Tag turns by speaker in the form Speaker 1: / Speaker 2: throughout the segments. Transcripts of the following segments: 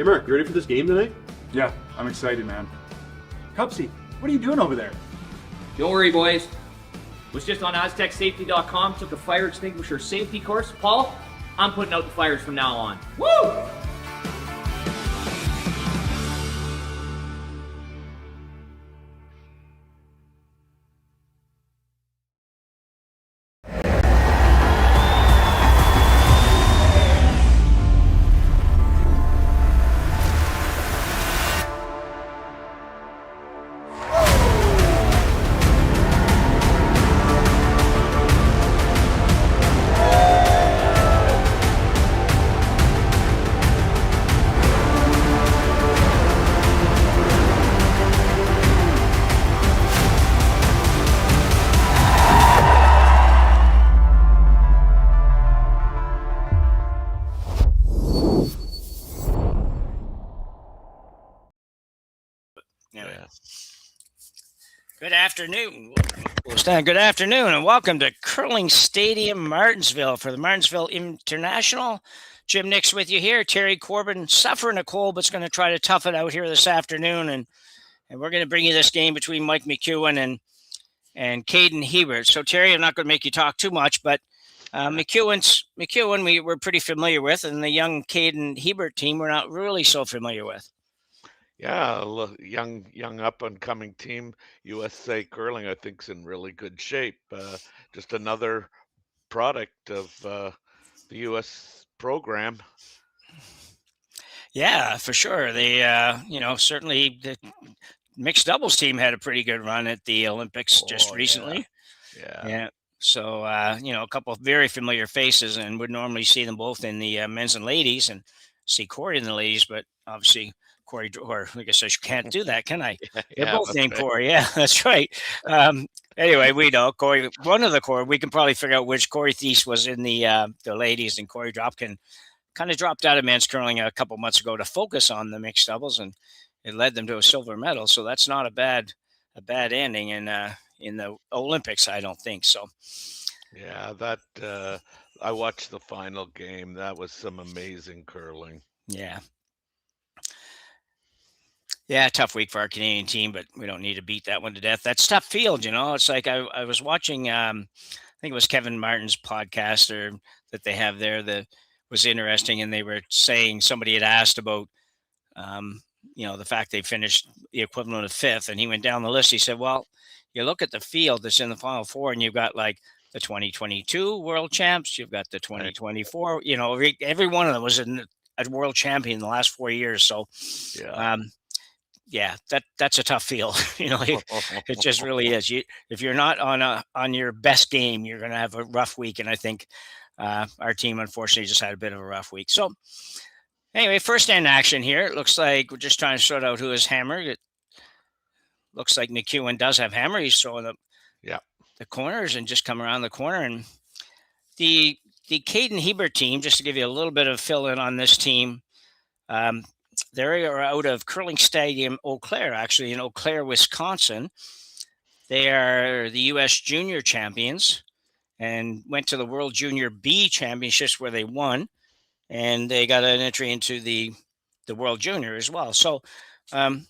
Speaker 1: Hey Mark, you ready for this game tonight?
Speaker 2: Yeah, I'm excited, man. Cupsy, what are you doing over there?
Speaker 3: Don't worry, boys. Was just on AztecSafety.com, took a fire extinguisher safety course. Paul, I'm putting out the fires from now on. Woo!
Speaker 4: Good afternoon, and welcome to Curling Stadium, Martensville for the Martensville International. Jim Nix with you here. Terry Corbin suffering a cold, but's going to try to tough it out here this afternoon, and we're going to bring you this game between Mike McEwen and Caden Hebert. So Terry, I'm not going to make you talk too much, but McEwen we're pretty familiar with, and the young Caden Hebert team we're not really so familiar with.
Speaker 5: Yeah, young up and coming team. USA Curling, I think, is in really good shape. Just another product of the U.S. program.
Speaker 4: Yeah, for sure. They, certainly the mixed doubles team had a pretty good run at the Olympics just recently.
Speaker 5: Yeah.
Speaker 4: So, a couple of very familiar faces, and would normally see them both in the men's and ladies, and see Corey in the ladies, but obviously Corey, or I guess I can't do that, can I? They're both named Corey. Yeah, that's right. Anyway, we know Corey, one of the Corey, we can probably figure out which Corey Thies was in the ladies, and Corey Dropkin kind of dropped out of men's curling a couple months ago to focus on the mixed doubles, and it led them to a silver medal. So that's not a bad ending in the Olympics, I don't think so.
Speaker 5: Yeah, that I watched the final game. That was some amazing curling.
Speaker 4: Yeah, tough week for our Canadian team, but we don't need to beat that one to death. That's tough field, It's like I was watching, I think it was Kevin Martin's podcast that they have there that was interesting, and they were saying somebody had asked about, the fact they finished the equivalent of fifth, and he went down the list. He said, well, you look at the field that's in the Final Four, and you've got like the 2022 world champs, you've got the 2024, every one of them was a world champion in the last 4 years. So, that's a tough field. It just really is. If you're not on your best game, you're going to have a rough week. And I think our team, unfortunately, just had a bit of a rough week. So anyway, first end action here. It looks like we're just trying to sort out who is hammer. It looks like McEwen does have hammer. He's throwing the corners and just come around the corner. And the Caden Hebert team, just to give you a little bit of fill in on this team, they are out of Curling Stadium, Eau Claire, actually in Eau Claire, Wisconsin. They are the U.S. Junior champions and went to the World Junior B Championships where they won, and they got an entry into the World Junior as well. So played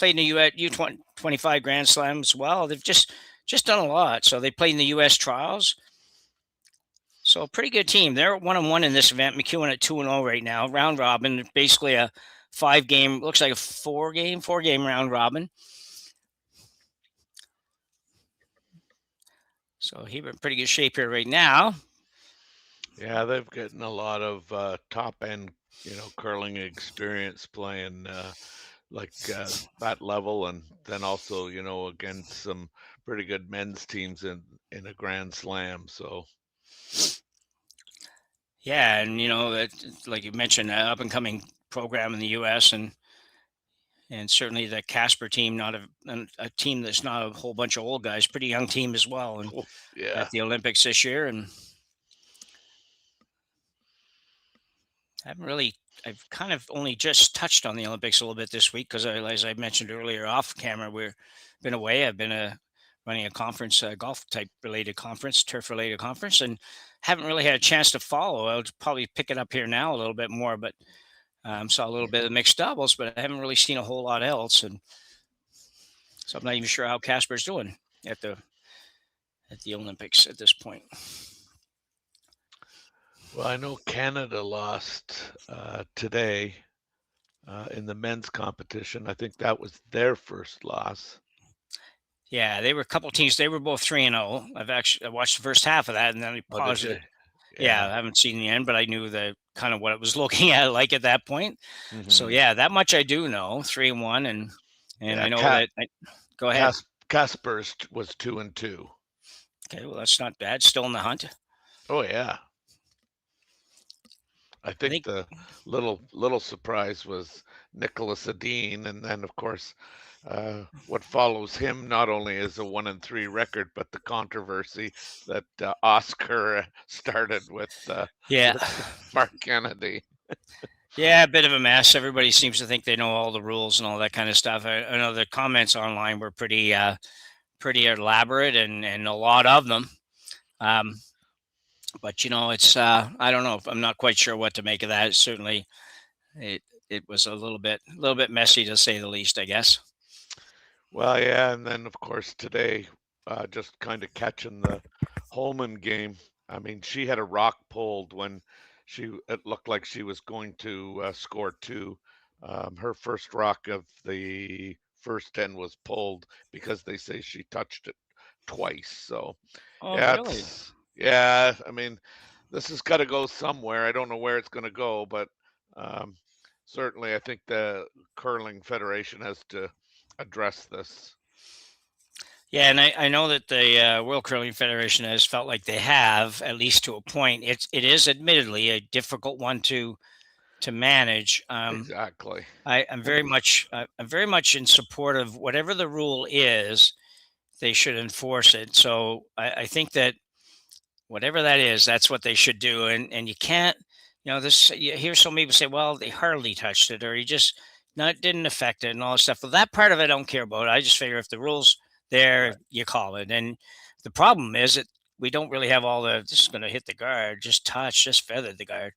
Speaker 4: in the U25 Grand Slam as well. They've just done a lot. So they played in the U.S. trials. So a pretty good team. They're 1-1 in this event. McEwen at 2-0 right now. Round robin, basically a 5-game, looks like a 4-game round robin. So Hebert in pretty good shape here right now.
Speaker 5: Yeah, they've gotten a lot of top end, curling experience playing that level, and then also, against some pretty good men's teams in a Grand Slam. So.
Speaker 4: Yeah, and like you mentioned, up and coming program in the U.S. and certainly the Casper team, not a team that's not a whole bunch of old guys, pretty young team as well, and at the Olympics this year. And I've kind of only just touched on the Olympics a little bit this week because, as I mentioned earlier off camera, we've been away. I've been running a conference, golf type related conference, turf related conference, and haven't really had a chance to follow. I'll probably pick it up here now a little bit more, but Saw a little bit of mixed doubles, but I haven't really seen a whole lot else. And so I'm not even sure how Casper's doing at the Olympics at this point.
Speaker 5: Well, I know Canada lost today in the men's competition. I think that was their first loss.
Speaker 4: Yeah, they were a couple teams. They were both 3-0. I watched the first half of that, and then I paused it. Yeah, I haven't seen the end, but I knew the kind of what it was looking at like at that point. So yeah, that much I do know. 3-1, and I know that. Go ahead.
Speaker 5: Casper was 2-2.
Speaker 4: Okay, well that's not bad. Still in the hunt.
Speaker 5: Oh yeah. I think the little surprise was Nicholas Adine, and then of course what follows him not only is a 1-3 record, but the controversy that Oscar started with Mark Kennedy.
Speaker 4: Yeah, a bit of a mess. Everybody seems to think they know all the rules and all that kind of stuff. I know the comments online were pretty elaborate and a lot of them. But it's I don't know. I'm not quite sure what to make of that. Certainly, it was a little bit messy to say the least, I guess.
Speaker 5: Well, yeah, and then of course today, just kind of catching the Holman game. I mean, she had a rock pulled when it looked like she was going to score 2. Her first rock of the first 10 was pulled because they say she touched it twice. So,
Speaker 4: really?
Speaker 5: Yeah, I mean, this has got to go somewhere. I don't know where it's going to go, but certainly I think the Curling Federation has to address this.
Speaker 4: Yeah, and I know that the World Curling Federation has felt like they have, at least to a point. It is admittedly a difficult one to manage.
Speaker 5: Exactly.
Speaker 4: I'm very much in support of whatever the rule is, they should enforce it. So I think that whatever that is, that's what they should do. And you can't, you hear some people say, well, they hardly touched it, or you just didn't affect it and all this stuff. Well, that part of it I don't care about. I just figure if the rules there, you call it. And the problem is that we don't really have all the just going to hit the guard, just touch, just feather the guard.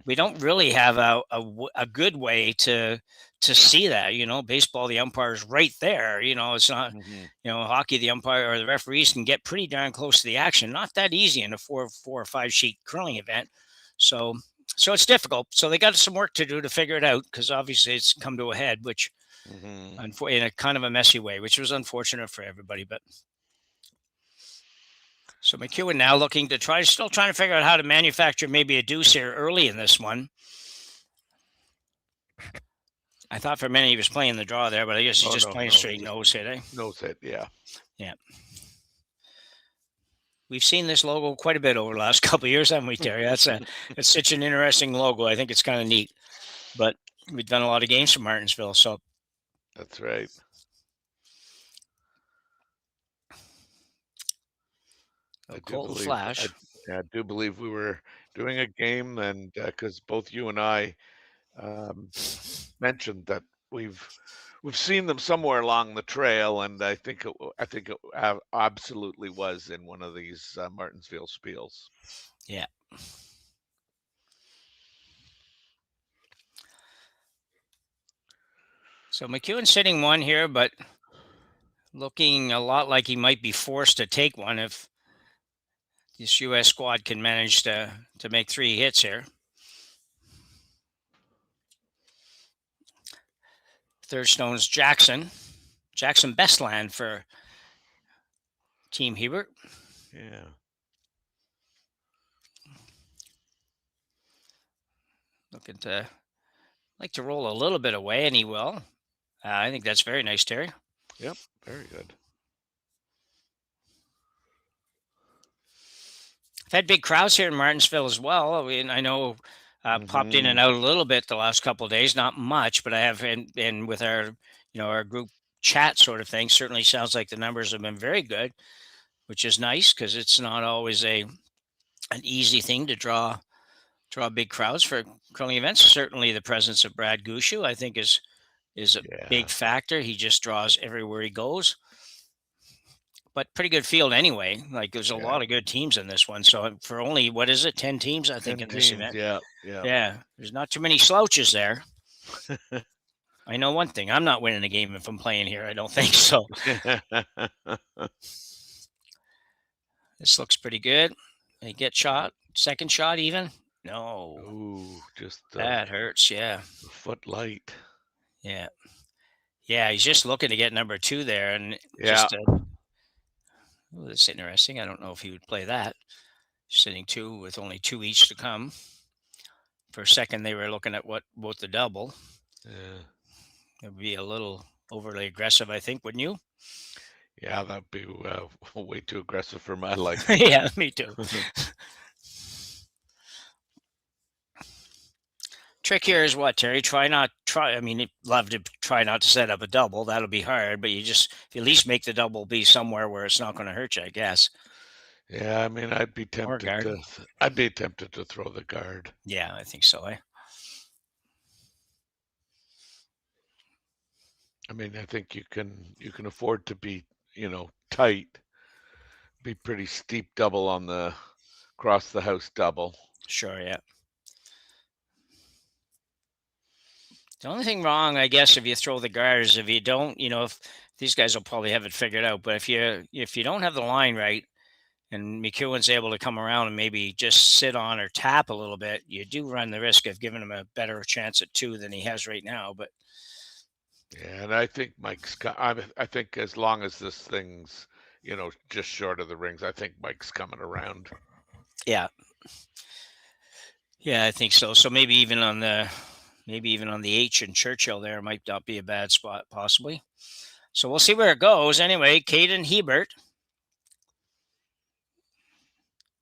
Speaker 4: We don't really have a good way to see that. Baseball, the umpire's right there. It's not. Hockey, the umpire or the referees can get pretty darn close to the action. Not that easy in a 4 or 5 sheet curling event. So it's difficult. So they got some work to do to figure it out, because obviously it's come to a head, which in a kind of a messy way, which was unfortunate for everybody. But so McEwen now still trying to figure out how to manufacture maybe a deuce here early in this one. I thought for a minute he was playing the draw there, but I guess he's just playing straight nose hit, eh?
Speaker 5: Nose hit, yeah.
Speaker 4: Yeah. We've seen this logo quite a bit over the last couple of years, haven't we, Terry? It's such an interesting logo. I think it's kind of neat. But we've done a lot of games from Martensville, so.
Speaker 5: That's right.
Speaker 4: I
Speaker 5: do believe we were doing a game, and because both you and I mentioned that we've seen them somewhere along the trail, and I think it absolutely was in one of these Martensville spiels.
Speaker 4: Yeah. So McEwen sitting one here, but looking a lot like he might be forced to take one if this U.S. squad can manage to make 3 hits here. Third stone's Jackson Bestland for Team Hebert.
Speaker 5: Yeah.
Speaker 4: Looking to roll a little bit away, and he will. I think that's very nice, Terry.
Speaker 5: Yep, very good.
Speaker 4: I've had big crowds here in Martensville as well. I mean, I know popped in and out a little bit the last couple of days, not much, but I have been with our, our group chat sort of thing. Certainly sounds like the numbers have been very good, which is nice because it's not always an easy thing to draw big crowds for curling events. Certainly the presence of Brad Gushu, I think, is a big factor. He just draws everywhere he goes. but pretty good field anyway. Like there's a
Speaker 5: Yeah.
Speaker 4: lot of good teams in this one. So for only what is it, 10 teams? I think
Speaker 5: 10
Speaker 4: in this
Speaker 5: teams.
Speaker 4: event.
Speaker 5: Yeah. Yeah.
Speaker 4: Yeah, there's not too many slouches there. I know one thing: I'm not winning a game if I'm playing here. I don't think so. This looks pretty good. They get shot. Second shot, even. No,
Speaker 5: Ooh, just
Speaker 4: that hurts. Yeah,
Speaker 5: a foot light.
Speaker 4: yeah, yeah. He's just looking to get number 2 there, and
Speaker 5: Yeah.
Speaker 4: oh, that's interesting. I don't know if he would play that. Sitting 2 with only 2 each to come. For a second, they were looking at both the double.
Speaker 5: Yeah.
Speaker 4: It would be a little overly aggressive, I think, wouldn't you?
Speaker 5: Yeah, that'd be way too aggressive for my liking.
Speaker 4: Yeah, me too. Trick here is what, Terry? I mean, you'd love to try not to set up a double. That'll be hard, but you at least make the double be somewhere where it's not going to hurt you, I guess.
Speaker 5: Yeah, I mean, I'd be tempted
Speaker 4: guard.
Speaker 5: to throw the guard.
Speaker 4: Yeah, I think so.
Speaker 5: I mean, I think you can afford to be, tight. Be pretty steep double on the across the house double.
Speaker 4: Sure, yeah. The only thing wrong, I guess, if you throw the guard is if you don't, if these guys will probably have it figured out, but if you don't have the line right and McEwen's able to come around and maybe just sit on or tap a little bit, you do run the risk of giving him a better chance at 2 than he has right now. But
Speaker 5: yeah, and I think I think as long as this thing's, just short of the rings, I think Mike's coming around.
Speaker 4: yeah, I think so. So maybe even on the H in Churchill there might not be a bad spot, possibly. So we'll see where it goes. Anyway, Caden Hebert.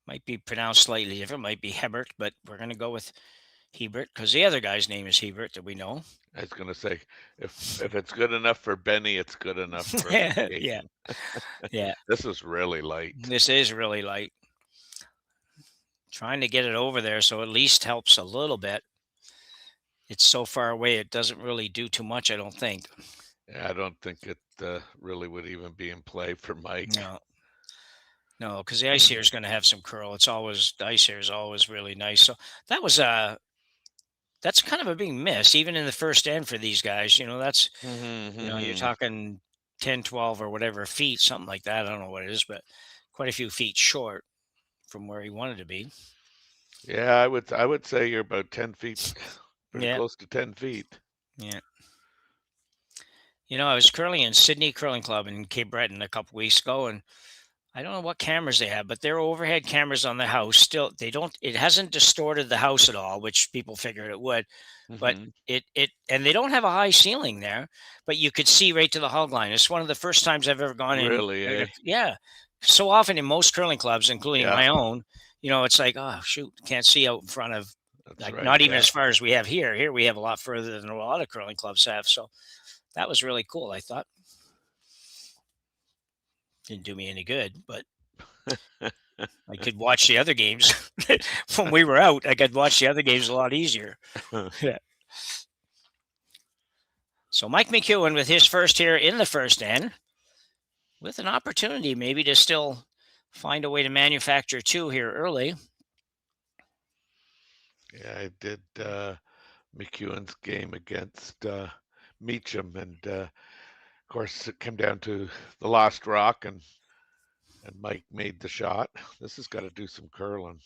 Speaker 4: Might be pronounced slightly different. Might be Hebert, but we're going to go with Hebert because the other guy's name is Hebert that we know.
Speaker 5: I was going to say, if it's good enough for Benny, it's good enough for
Speaker 4: Yeah. Yeah.
Speaker 5: This is really light.
Speaker 4: This is really light. Trying to get it over there so at least helps a little bit. It's so far away, it doesn't really do too much, I don't think.
Speaker 5: Yeah, I don't think it really would even be in play for Mike.
Speaker 4: No, because the ice here is going to have some curl. The ice here is always really nice. So that's kind of a big miss, even in the first end for these guys. That's, you're talking 10, 12 or whatever feet, something like that. I don't know what it is, but quite a few feet short from where he wanted to be.
Speaker 5: Yeah, I would say you're about 10 feet, pretty close to 10 feet.
Speaker 4: Yeah. I was curling in Sydney Curling Club in Cape Breton a couple weeks ago, and I don't know what cameras they have, but they're overhead cameras on the house. Still, it hasn't distorted the house at all, which people figured it would. But and they don't have a high ceiling there, but you could see right to the hog line. It's one of the first times I've ever gone in.
Speaker 5: Really, eh?
Speaker 4: Yeah. So often in most curling clubs, including my own, it's like, oh shoot, can't see out in front of, not even as far as we have here. Here we have a lot further than a lot of curling clubs have. So that was really cool, I thought. Didn't do me any good, but I could watch the other games when we were out. I could watch the other games a lot easier. Yeah. So Mike McEwen with his first here in the first end, with an opportunity maybe to still find a way to manufacture 2 here early.
Speaker 5: Yeah, I did McEwen's game against Meacham, and of course it came down to the last rock, and Mike made the shot. This has got to do some curling.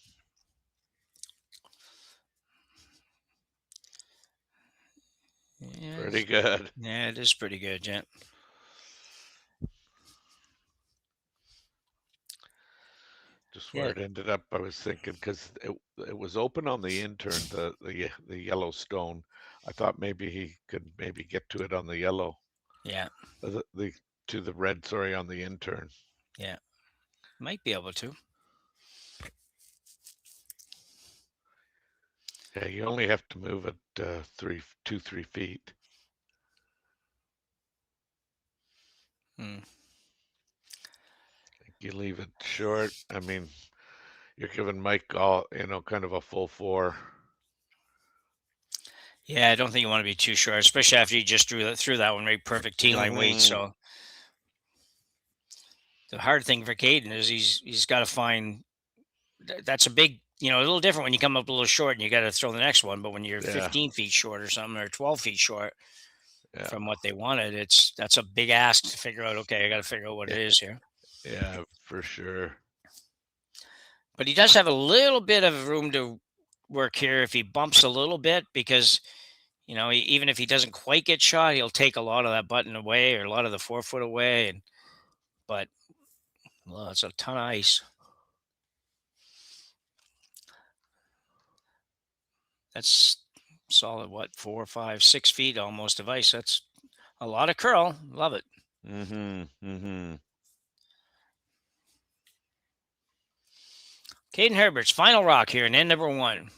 Speaker 5: Yeah, pretty good.
Speaker 4: Yeah, it is pretty good, yeah.
Speaker 5: Just where it ended up, I was thinking, because it was open on the intern, the yellow stone. I thought maybe he could get to it on the yellow.
Speaker 4: Yeah.
Speaker 5: To the red, sorry, on the intern.
Speaker 4: Yeah. Might be able to.
Speaker 5: Yeah, you only have to move it 3 feet. You leave it short. I mean, you're giving Mike kind of a full 4.
Speaker 4: Yeah, I don't think you want to be too short, especially after you just threw that one right perfect T-line weight. So the hard thing for Caden is he's got to find that's a big, a little different when you come up a little short and you got to throw the next one. But when you're
Speaker 5: Yeah.
Speaker 4: 15 feet short or something, or 12 feet short
Speaker 5: Yeah.
Speaker 4: from what they wanted, that's a big ask to figure out. Okay, I got to figure out what it is here.
Speaker 5: Yeah, for sure.
Speaker 4: But he does have a little bit of room to work here if he bumps a little bit, because even if he doesn't quite get shot, he'll take a lot of that button away or a lot of the 4-foot away. But it's a ton of ice. That's solid, 4, 5, 6 feet almost of ice. That's a lot of curl. Love it.
Speaker 5: Mm-hmm.
Speaker 4: Caden Herbert's final rock here in end number 1.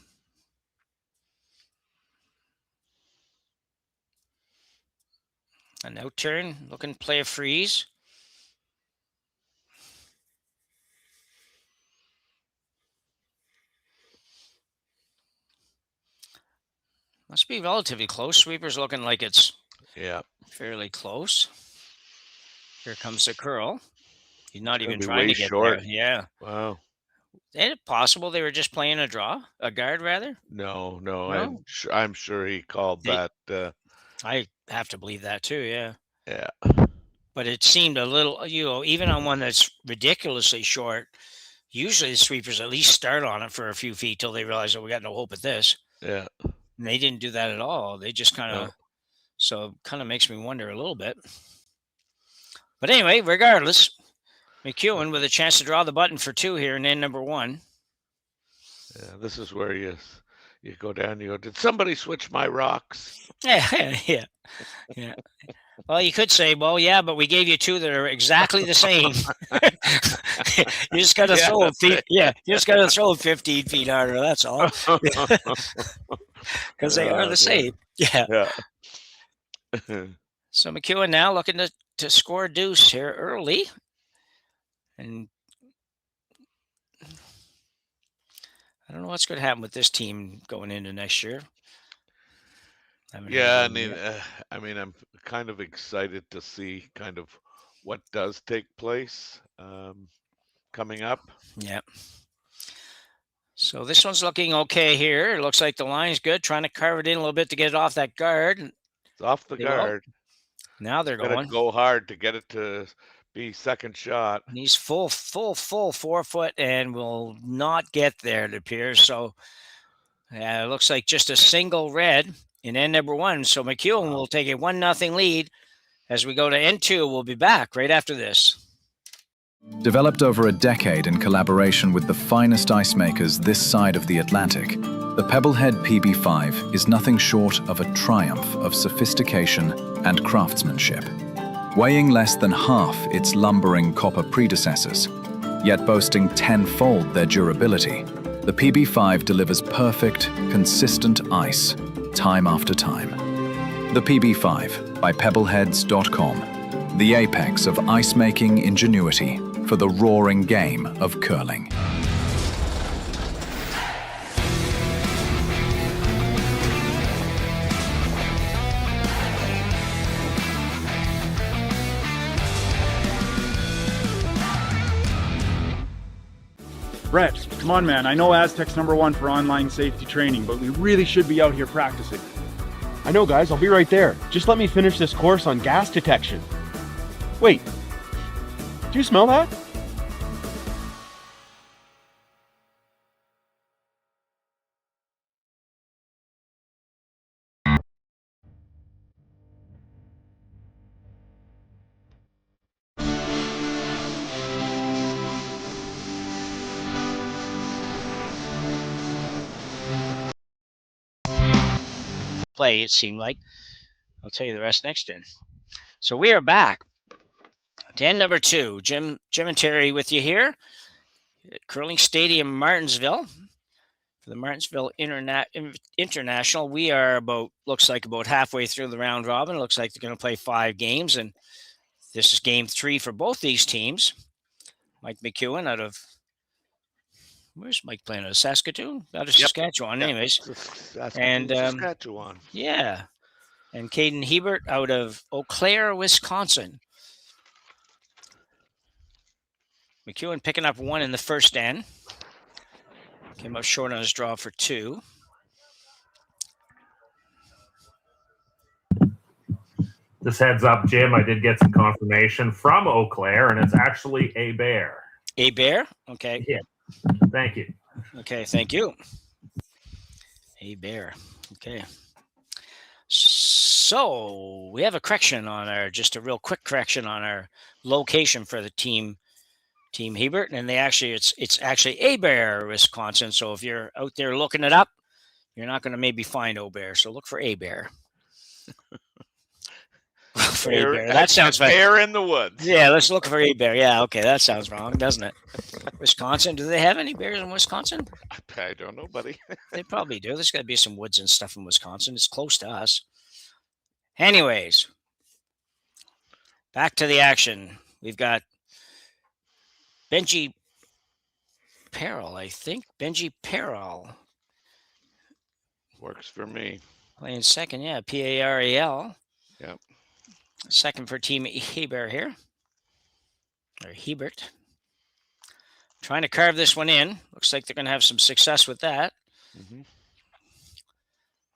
Speaker 4: A no turn, looking to play a freeze. Must be relatively close. Sweeper's looking like it's fairly close. Here comes the curl. He's not even trying to get short. There. Yeah.
Speaker 5: Wow.
Speaker 4: Is it possible they were just playing a guard rather?
Speaker 5: No. I'm sure he called that.
Speaker 4: I have to believe that too. Yeah.
Speaker 5: Yeah.
Speaker 4: But it seemed a little, even on one that's ridiculously short, usually the sweepers at least start on it for a few feet till they realize, we got no hope at this.
Speaker 5: Yeah.
Speaker 4: And they didn't do that at all. They just kind of, so it kind of makes me wonder a little bit. But anyway, regardless, McEwen with a chance to draw the button for 2 here in end number 1.
Speaker 5: Yeah, this is where you go down, you go, did somebody switch my rocks?
Speaker 4: Yeah. Well, you could say, yeah, but we gave you 2 that are exactly the same. You just got to throw them feet. Yeah, you just got to throw them 15 feet harder. That's all. Because they are the same. Yeah. So McEwen now looking to score a deuce here early. And I don't know what's going to happen with this team going into next year.
Speaker 5: Yeah, I mean, I'm kind of excited to see kind of what does take place coming up.
Speaker 4: Yeah. So this one's looking okay here. It looks like the line's good. Trying to carve it in a little bit to get it off that guard.
Speaker 5: It's off the guard.
Speaker 4: Now they're going.
Speaker 5: Go hard to get it to be second shot.
Speaker 4: And he's full 4-foot and will not get there, it appears. So it looks like just a single red in end number 1. So McEwen will take a 1-0 lead as we go to end 2. We'll be back right after this.
Speaker 1: Developed over a decade in collaboration with the finest ice makers this side of the Atlantic, the Pebblehead PB5 is nothing short of a triumph of sophistication and craftsmanship. Weighing less than half its lumbering copper predecessors, yet boasting 10-fold their durability, the PB5 delivers perfect, consistent ice, time after time. The PB5 by Pebbleheads.com, the apex of ice-making ingenuity for the roaring game of curling.
Speaker 2: Brett, come on, man. I know Aztec's #1 for online safety training, but we really should be out here practicing.
Speaker 6: I know, guys. I'll be right there. Just let me finish this course on gas detection. Wait. Do you smell that?
Speaker 4: Play, it seemed like. I'll tell you the rest next in. So we are back to end number 2. Jim and Terry with you here at Curling Stadium, Martensville, for the Martensville International. We are looks like about halfway through the round robin. It looks like they're going to play 5 games, and this is game 3 for both these teams. Mike McEwen out of, where's Mike playing? Out of Saskatoon? Out of Saskatchewan, anyways.
Speaker 5: Saskatchewan.
Speaker 4: Yeah. And Caden Hebert out of Eau Claire, Wisconsin. McEwen picking up 1 in the first end. Came up short on his draw for 2.
Speaker 7: Just heads up, Jim, I did get some confirmation from Eau Claire, and it's actually a bear.
Speaker 4: A bear? Okay.
Speaker 7: Yeah. Thank you.
Speaker 4: Okay, thank you. A bear. Okay. So we have a correction on just a real quick correction on our location for the Team Hebert, and it's actually Abear, Wisconsin. So if you're out there looking it up, you're not going to maybe find Abear. So look for Abear. For Abear. That sounds fun.
Speaker 5: Bear in the woods.
Speaker 4: Yeah, let's look for Abear. Yeah, okay, that sounds wrong, doesn't it? Wisconsin. Do they have any bears in Wisconsin?
Speaker 5: I don't know, buddy.
Speaker 4: They probably do. There's got to be some woods and stuff in Wisconsin. It's close to us. Anyways, back to the action. We've got Benji Peril, I think. Benji Peril.
Speaker 5: Works for me.
Speaker 4: Playing second, yeah. Paral.
Speaker 5: Yep.
Speaker 4: Second for Team Hebert here. Or Hebert. Trying to carve this one in. Looks like they're going to have some success with that.
Speaker 5: Mm-hmm.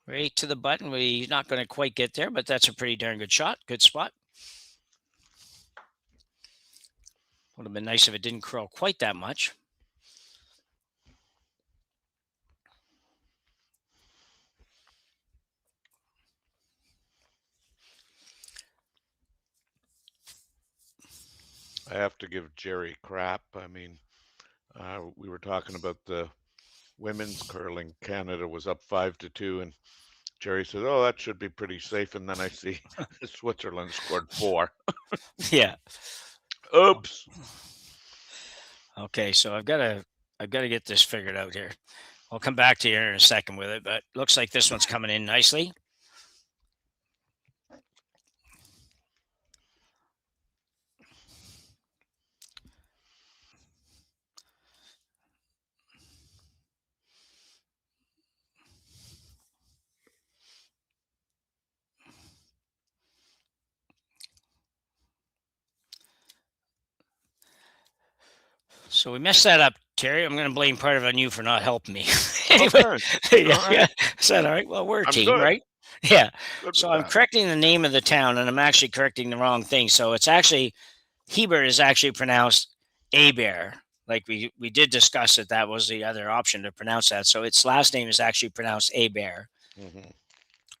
Speaker 4: Right to the button. We're not going to quite get there, but that's a pretty darn good shot. Good spot. Would have been nice if it didn't curl quite that much.
Speaker 5: I have to give Jerry crap. I mean, we were talking about the women's curling. Canada was up 5-2, and Jerry said, "Oh, that should be pretty safe." And then I see Switzerland scored 4.
Speaker 4: Yeah.
Speaker 5: Oops.
Speaker 4: Okay, so I've got to get this figured out here. I'll come back to you in a second with it, but looks like this one's coming in nicely. So we messed that up, Terry. I'm going to blame part of it on you for not helping me. Anyway, yeah. Is that all right? Well, we're a team,
Speaker 5: good.
Speaker 4: right? Yeah.
Speaker 5: Good
Speaker 4: So
Speaker 5: with
Speaker 4: I'm
Speaker 5: that.
Speaker 4: correcting the name of the town, and I'm actually correcting the wrong thing. So it's actually, Hebert is actually pronounced Abear. Like we did discuss that was the other option to pronounce that. So its last name is actually pronounced Abear,
Speaker 5: Mm-hmm.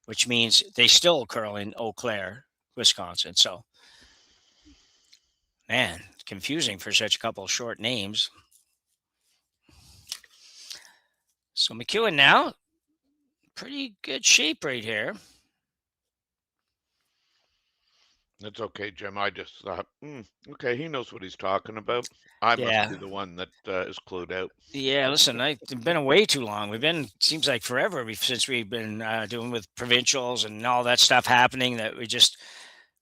Speaker 4: which means they still curl in Eau Claire, Wisconsin. So, man, it's confusing for such a couple short names. So McEwen now, pretty good shape right here.
Speaker 5: It's okay, Jim. I just thought, okay, he knows what he's talking about. I
Speaker 4: Yeah.
Speaker 5: must be the one that is clued out.
Speaker 4: Yeah, listen, I've been away too long. Seems like forever since we've been doing with provincials and all that stuff happening, that we just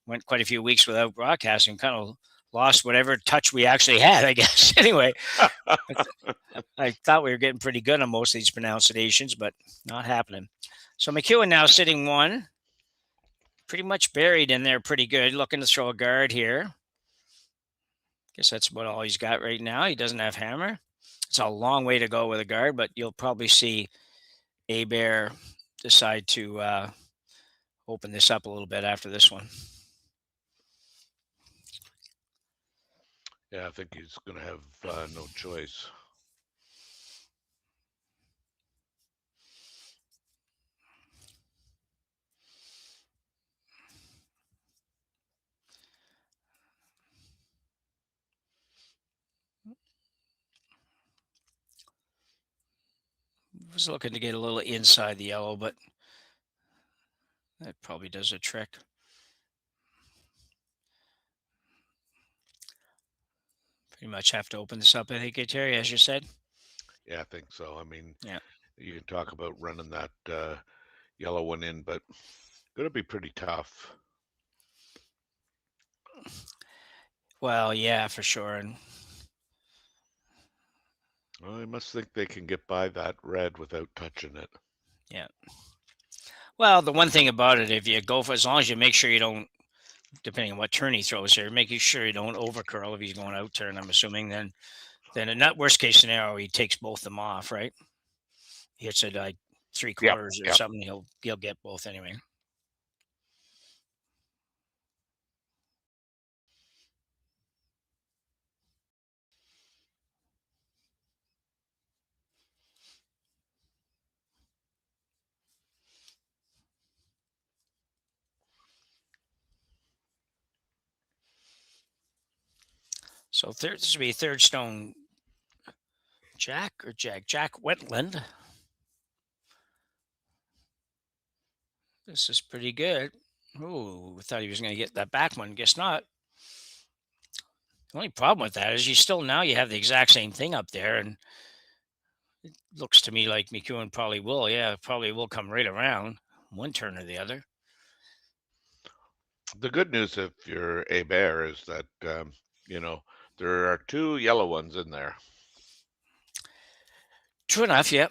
Speaker 4: went quite a few weeks without broadcasting, kind of lost whatever touch we actually had, I guess. Anyway, I thought we were getting pretty good on most of these pronunciations, but not happening. So McEwen now sitting 1, pretty much buried in there pretty good, looking to throw a guard here. Guess that's about all he's got right now. He doesn't have hammer. It's a long way to go with a guard, but you'll probably see Abear decide to open this up a little bit after this one.
Speaker 5: Yeah, I think he's going to have no choice.
Speaker 4: Was looking to get a little inside the yellow, but that probably does a trick. Pretty much have to open this up, I think, Terry, as you said.
Speaker 5: Yeah, I think so. I mean,
Speaker 4: yeah,
Speaker 5: you can talk about running that yellow one in, but going to be pretty tough.
Speaker 4: Well, yeah, for sure. And
Speaker 5: well, I must think they can get by that red without touching it.
Speaker 4: Yeah. Well, the one thing about it, if you go for, as long as you make sure you don't depending on what turn he throws here, making sure you don't over curl if he's going out turn. I'm assuming then in that worst case scenario, he takes both them off, right? He hits it like 3/4 or
Speaker 5: yep.
Speaker 4: something. He'll get both anyway. So this would be third stone. Jack or Jack? Jack Wetland. This is pretty good. Ooh, thought he was going to get that back one. Guess not. The only problem with that is you have the exact same thing up there, and it looks to me like McEwen probably will come right around one turn or the other.
Speaker 5: The good news if you're a bear is that there are 2 yellow ones in there.
Speaker 4: True enough, yeah.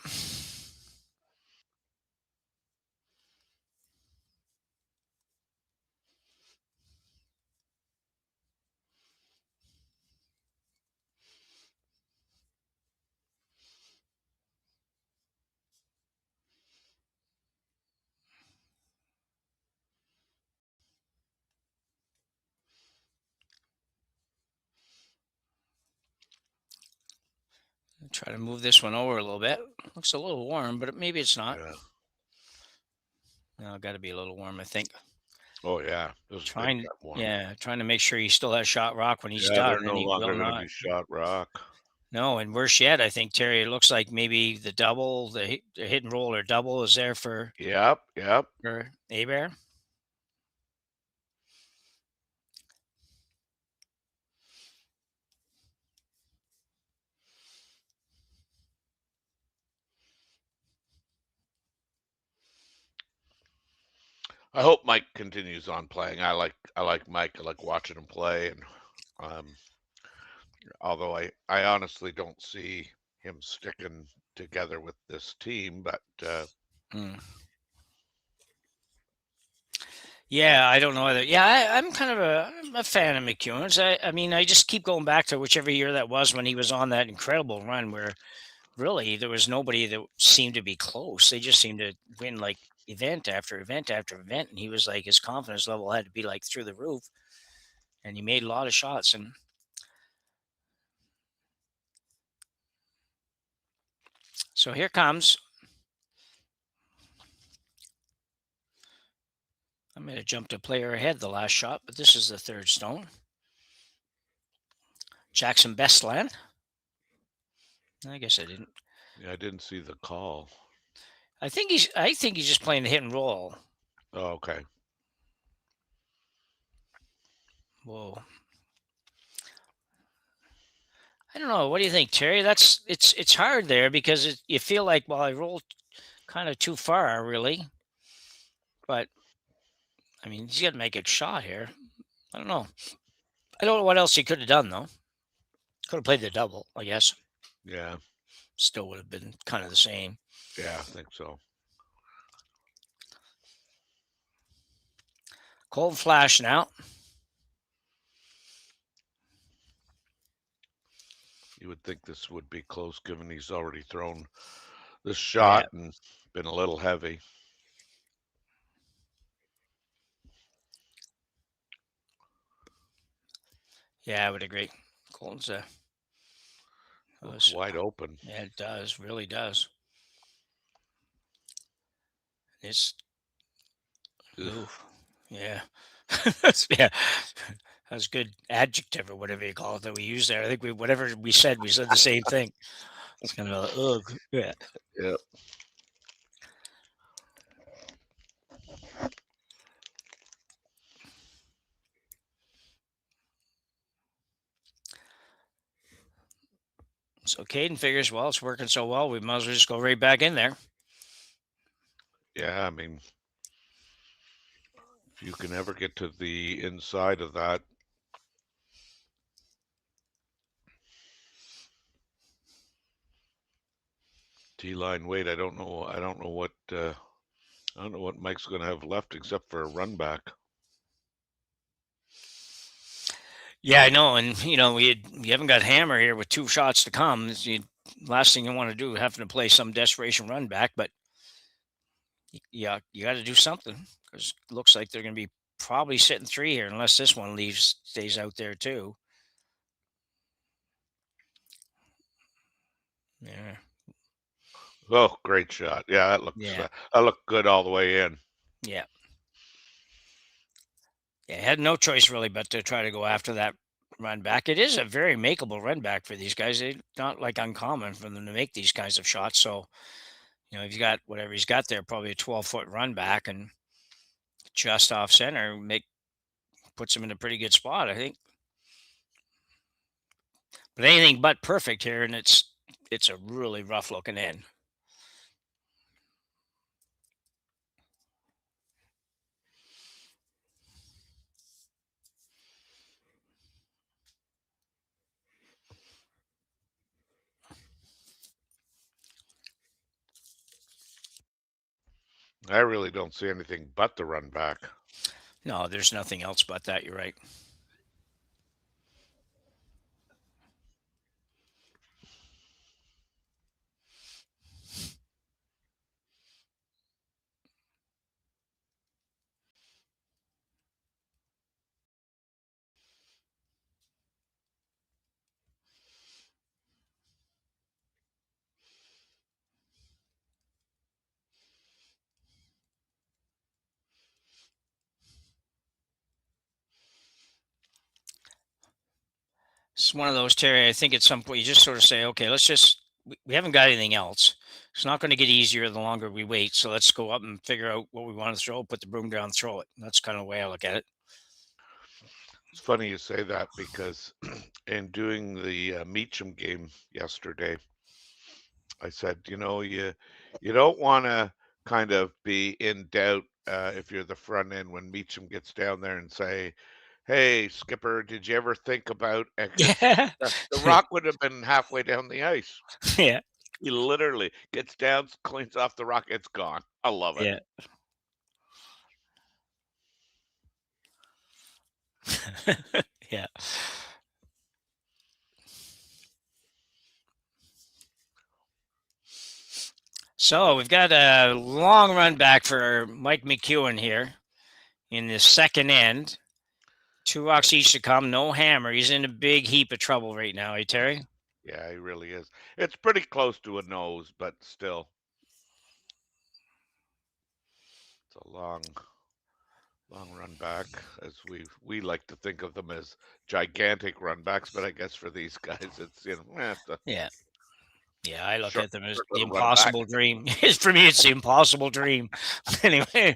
Speaker 4: Try to move this one over a little bit. Looks a little warm, but maybe it's not.
Speaker 5: Yeah.
Speaker 4: No, got to be a little warm, I think.
Speaker 5: Oh yeah, this is
Speaker 4: Trying
Speaker 5: warm.
Speaker 4: to make sure he still has shot rock when he's
Speaker 5: Yeah,
Speaker 4: done.
Speaker 5: they're
Speaker 4: And
Speaker 5: no
Speaker 4: he
Speaker 5: longer
Speaker 4: will
Speaker 5: going to
Speaker 4: not.
Speaker 5: be shot rock.
Speaker 4: No, and worse yet, I think, Terry, it looks like maybe the double, the hit and roll or double is there for
Speaker 5: Yep.
Speaker 4: Hebert.
Speaker 5: I hope Mike continues on playing. I like Mike. I like watching him play, and although I honestly don't see him sticking together with this team, but
Speaker 4: Yeah, I don't know whether. Yeah, I'm kind of a fan of McEwen's. I mean, I just keep going back to whichever year that was when he was on that incredible run where really there was nobody that seemed to be close. They just seemed to win like event after event after event, and he was like his confidence level had to be like through the roof, and he made a lot of shots. And so here comes. I'm going to jump to player ahead the last shot, but this is the third stone. Jackson Bestland. I guess I didn't.
Speaker 5: yeah, I didn't see the call.
Speaker 4: I think he's just playing the hit and roll.
Speaker 5: Oh, okay.
Speaker 4: Whoa. I don't know. What do you think, Terry? It's hard there because you feel like, well, I rolled kind of too far, really. But I mean, he's got to make a shot here. I don't know. I don't know what else he could have done though. Could have played the double, I guess.
Speaker 5: Yeah.
Speaker 4: Still would have been kind of the same.
Speaker 5: Yeah, I think so.
Speaker 4: Cold flash now.
Speaker 5: You would think this would be close given he's already thrown this shot and been a little heavy.
Speaker 4: Yeah, I would agree. Colton's
Speaker 5: looks wide open.
Speaker 4: Yeah, it does. Really does. It's yeah. Yeah. That's good adjective or whatever you call it that we use there. I think whatever we said the same thing. It's kind of ugh. Yeah.
Speaker 5: Yep.
Speaker 4: So Caden figures, well, it's working so well, we might as well just go right back in there.
Speaker 5: Yeah, I mean, if you can ever get to the inside of that. T-line weight, I don't know what Mike's going to have left except for a run back.
Speaker 4: Yeah, I know, and we haven't got Hammer here with 2 shots to come. Last thing you want to do is having to play some desperation run back, but yeah, you got to do something because it looks like they're going to be probably sitting 3 here unless this one stays out there too. Yeah,
Speaker 5: Oh, great shot. Yeah,
Speaker 4: yeah,
Speaker 5: that looked good all the way in.
Speaker 4: yeah. Yeah, had no choice really but to try to go after that run back. It is a very makeable run back for these guys. It's not like uncommon for them to make these kinds of shots. So, if he's got whatever he's got there, probably a 12-foot run back and just off center, puts him in a pretty good spot, I think. But anything but perfect here, and it's a really rough looking in.
Speaker 5: I really don't see anything but the run back.
Speaker 4: No, there's nothing else but that. You're right. It's one of those, Terry. I think at some point you just sort of say, okay, we haven't got anything else. It's not going to get easier the longer we wait. So let's go up and figure out what we want to throw, put the broom down, throw it. That's kind of the way I look at it.
Speaker 5: It's funny you say that because in doing the Meacham game yesterday, I said, you don't want to kind of be in doubt if you're the front end when Meacham gets down there and say, "Hey, skipper, did you ever think about?" Because
Speaker 4: Yeah.
Speaker 5: the rock would have been halfway down the ice.
Speaker 4: Yeah.
Speaker 5: He literally gets down, cleans off the rock, it's gone. I love it.
Speaker 4: Yeah. Yeah. So we've got a long run back for Mike McEwen here in the second end. 2 rocks each to come. No Hammer. He's in a big heap of trouble right now, eh, Terry?
Speaker 5: Yeah, he really is. It's pretty close to a nose, but still, it's a long run back, as we like to think of them as gigantic run backs, but I guess for these guys, it's it's a
Speaker 4: Yeah. Yeah, I look
Speaker 5: short,
Speaker 4: at them as
Speaker 5: short
Speaker 4: the
Speaker 5: little run back.
Speaker 4: impossible dream. For me, it's the impossible dream. Anyway,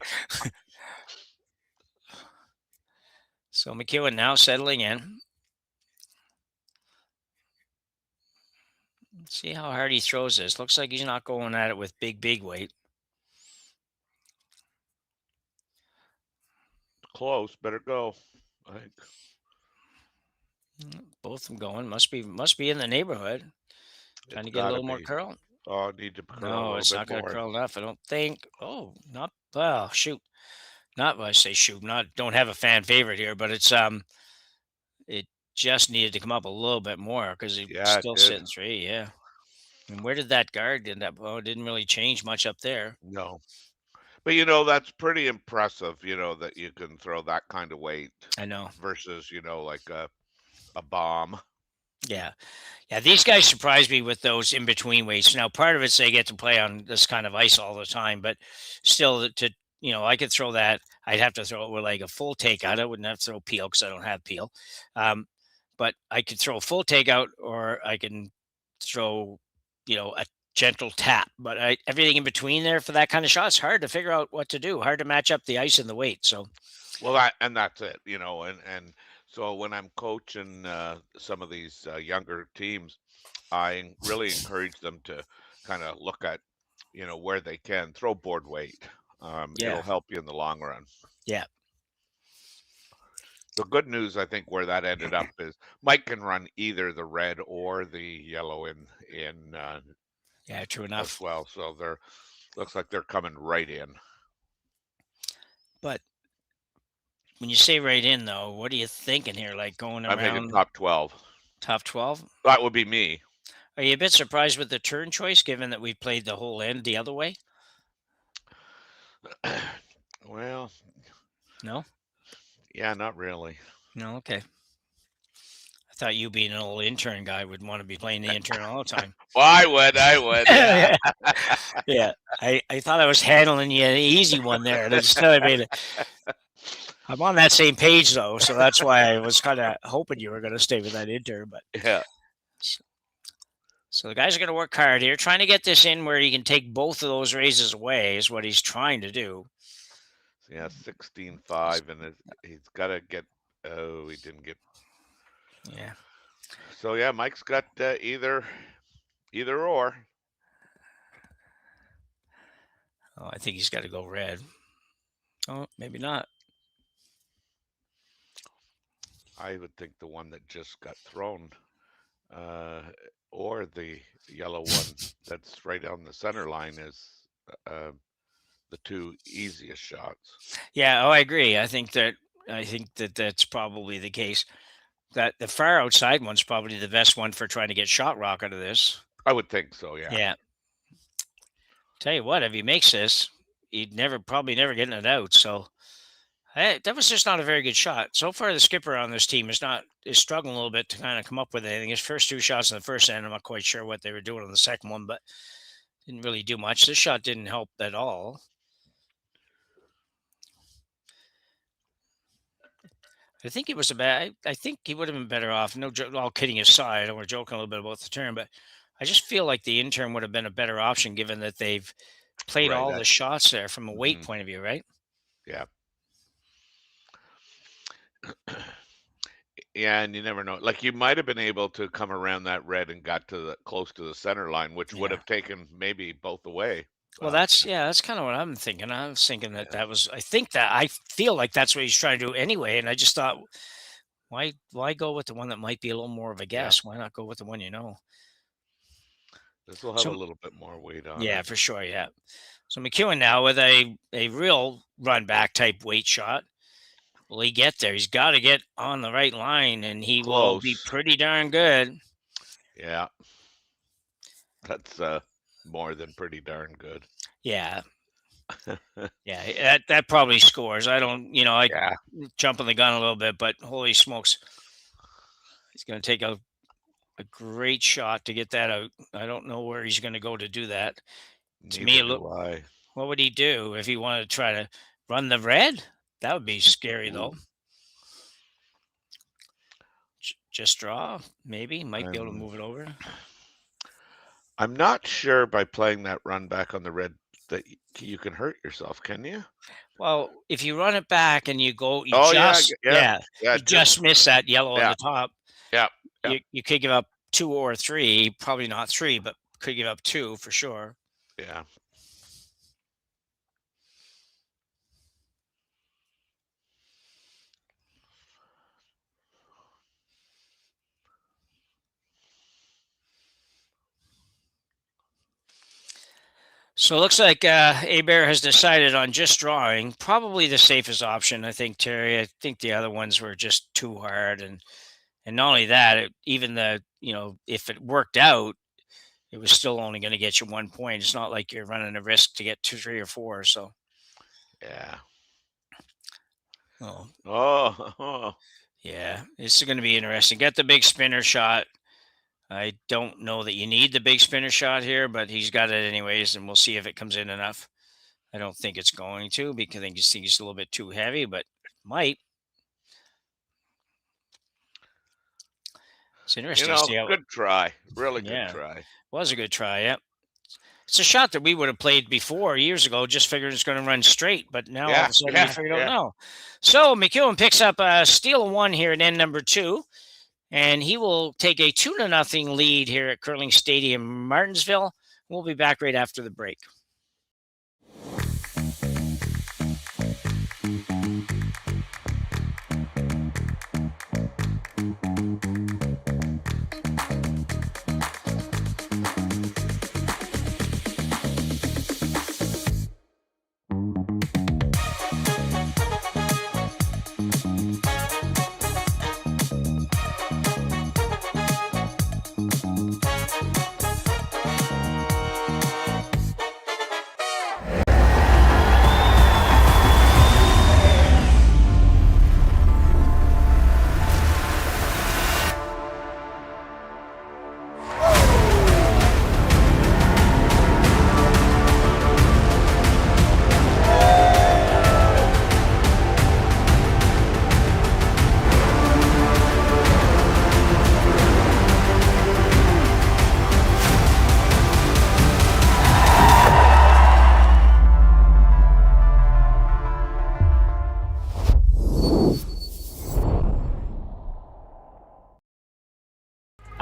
Speaker 4: so McEwen now settling in. Let's see how hard he throws this. Looks like he's not going at it with big weight.
Speaker 5: Close, better go. I think.
Speaker 4: Both of them going. Must be in the neighborhood. Trying
Speaker 5: It's
Speaker 4: to get a
Speaker 5: gotta
Speaker 4: little more
Speaker 5: be.
Speaker 4: curl.
Speaker 5: Oh, need to curl a
Speaker 4: No,
Speaker 5: little
Speaker 4: it's
Speaker 5: bit
Speaker 4: not going to
Speaker 5: more.
Speaker 4: curl enough. I don't think. Oh, not well. Shoot, not. Well, I say shoot. Not. Don't have a fan favorite here, but it just needed to come up a little bit more because he's
Speaker 5: Yeah, it
Speaker 4: still
Speaker 5: did.
Speaker 4: sitting 3. Yeah. And where did that guard end up? Oh, it didn't really change much up there.
Speaker 5: No. But that's pretty impressive, that you can throw that kind of weight
Speaker 4: I know.
Speaker 5: versus, like a bomb.
Speaker 4: Yeah. Yeah. These guys surprise me with those in between weights. Now, part of it's they get to play on this kind of ice all the time, but still, I could throw that. I'd have to throw it with like a full takeout. I wouldn't have to throw peel because I don't have peel. But I could throw a full takeout or I can throw, a gentle tap. But everything in between there for that kind of shot, it's hard to figure out what to do. Hard to match up the ice and the weight. So,
Speaker 5: Well, that's it, and so when I'm coaching some of these younger teams, I really encourage them to kind of look at, where they can throw board weight.
Speaker 4: yeah.
Speaker 5: It'll help you in the long run.
Speaker 4: Yeah.
Speaker 5: The good news, I think, where that ended up is Mike can run either the red or the yellow in
Speaker 4: Yeah. True
Speaker 5: as
Speaker 4: enough.
Speaker 5: well. So looks like they're coming right in.
Speaker 4: But when you say right in, though, what are you thinking here? Like going
Speaker 5: I'm thinking
Speaker 4: around
Speaker 5: top 12.
Speaker 4: top 12?
Speaker 5: That would be me.
Speaker 4: Are you a bit surprised with the turn choice, given that we played the whole end the other way?
Speaker 5: Well,
Speaker 4: No?
Speaker 5: yeah, not really.
Speaker 4: No? Okay. I thought you being an old intern guy would want to be playing the intern all the time.
Speaker 5: Well, I would, yeah.
Speaker 4: Yeah. I thought I was handling you an easy one there. And instead I made it. I'm on that same page, though, so that's why I was kind of hoping you were going to stay with that intern. But
Speaker 5: Yeah.
Speaker 4: so the guys are going to work hard here, trying to get this in where he can take both of those raises away is what he's trying to do.
Speaker 5: Yeah, 16-5, and he's got to get. Oh, he didn't get.
Speaker 4: Yeah.
Speaker 5: So yeah, Mike's got either or.
Speaker 4: Oh, I think he's got to go red. Oh, maybe not.
Speaker 5: I would think the one that just got thrown, or the yellow one that's right on the center line is the two easiest shots.
Speaker 4: Yeah. Oh, I agree. I think that that's probably the case. That the far outside one's probably the best one for trying to get shot rock out of this.
Speaker 5: I would think so. Yeah.
Speaker 4: Yeah. Tell you what, if he makes this, he'd probably never getting it out. So that was just not a very good shot. So far, the skipper on this team is struggling a little bit to kind of come up with anything. His first two shots in the first end, I'm not quite sure what they were doing on the second one, but didn't really do much. This shot didn't help at all. I think it was I think he would have been better off. No, all kidding aside, and we're joking a little bit about the turn, but I just feel like the intern would have been a better option given that they've played
Speaker 5: Right,
Speaker 4: all the shots there from a weight
Speaker 5: Mhm.
Speaker 4: point of view, right?
Speaker 5: Yeah. Yeah, and you never know. Like you might have been able to come around that red and got to close to the center line, which would
Speaker 4: Yeah.
Speaker 5: have taken maybe both away.
Speaker 4: Well, that's kind of what I'm thinking. I was thinking that
Speaker 5: Yeah.
Speaker 4: I feel like that's what he's trying to do anyway. And I just thought, why go with the one that might be a little more of a guess? Why not go with the one you know?
Speaker 5: This will have a little bit more weight on
Speaker 4: Yeah,
Speaker 5: it.
Speaker 4: for sure. Yeah. So McEwen now with a real run back type weight shot. Will he get there? He's got to get on the right line, and he will be
Speaker 5: Close.
Speaker 4: pretty darn good.
Speaker 5: Yeah. That's more than pretty darn good.
Speaker 4: Yeah. Yeah, that probably scores. I don't, I
Speaker 5: Yeah.
Speaker 4: jump on the gun a little bit, but holy smokes. He's going to take a great shot to get that out. I don't know where he's going to go to do that. To me,
Speaker 5: Neither do I.
Speaker 4: what would he do if he wanted to try to run the red? That would be scary, though. Just draw, maybe. Might be able to move it over.
Speaker 5: I'm not sure by playing that run back on the red that you can hurt yourself, can you?
Speaker 4: Well, if you run it back and you go,
Speaker 5: Oh,
Speaker 4: you just miss that yellow on the top.
Speaker 5: Yeah.
Speaker 4: You could give up 2 or 3, probably not 3, but could give up 2 for sure.
Speaker 5: Yeah.
Speaker 4: So it looks like Hebert has decided on just drawing, probably the safest option. I think, Terry. I think the other ones were just too hard, and not only that, even if it worked out, it was still only going to get you 1 point. It's not like you're running a risk to get 2, 3, or 4. So
Speaker 5: Yeah.
Speaker 4: Oh, yeah, it's going to be interesting. Get the big spinner shot. I don't know that you need the big spinner shot here, but he's got it anyways, and we'll see if it comes in enough. I don't think it's going to because I think it's a little bit too heavy, but it might. It's interesting to see how.
Speaker 5: Good try. Really good try.
Speaker 4: Was a good try, yeah. It's a shot that we would have played before years ago, just figured it's going to run straight, but now all of a sudden we figured out no. So McEwen picks up a steal of 1 here at end number 2. And he will take a 2-0 lead here at Curling Stadium, Martensville. We'll be back right after the break.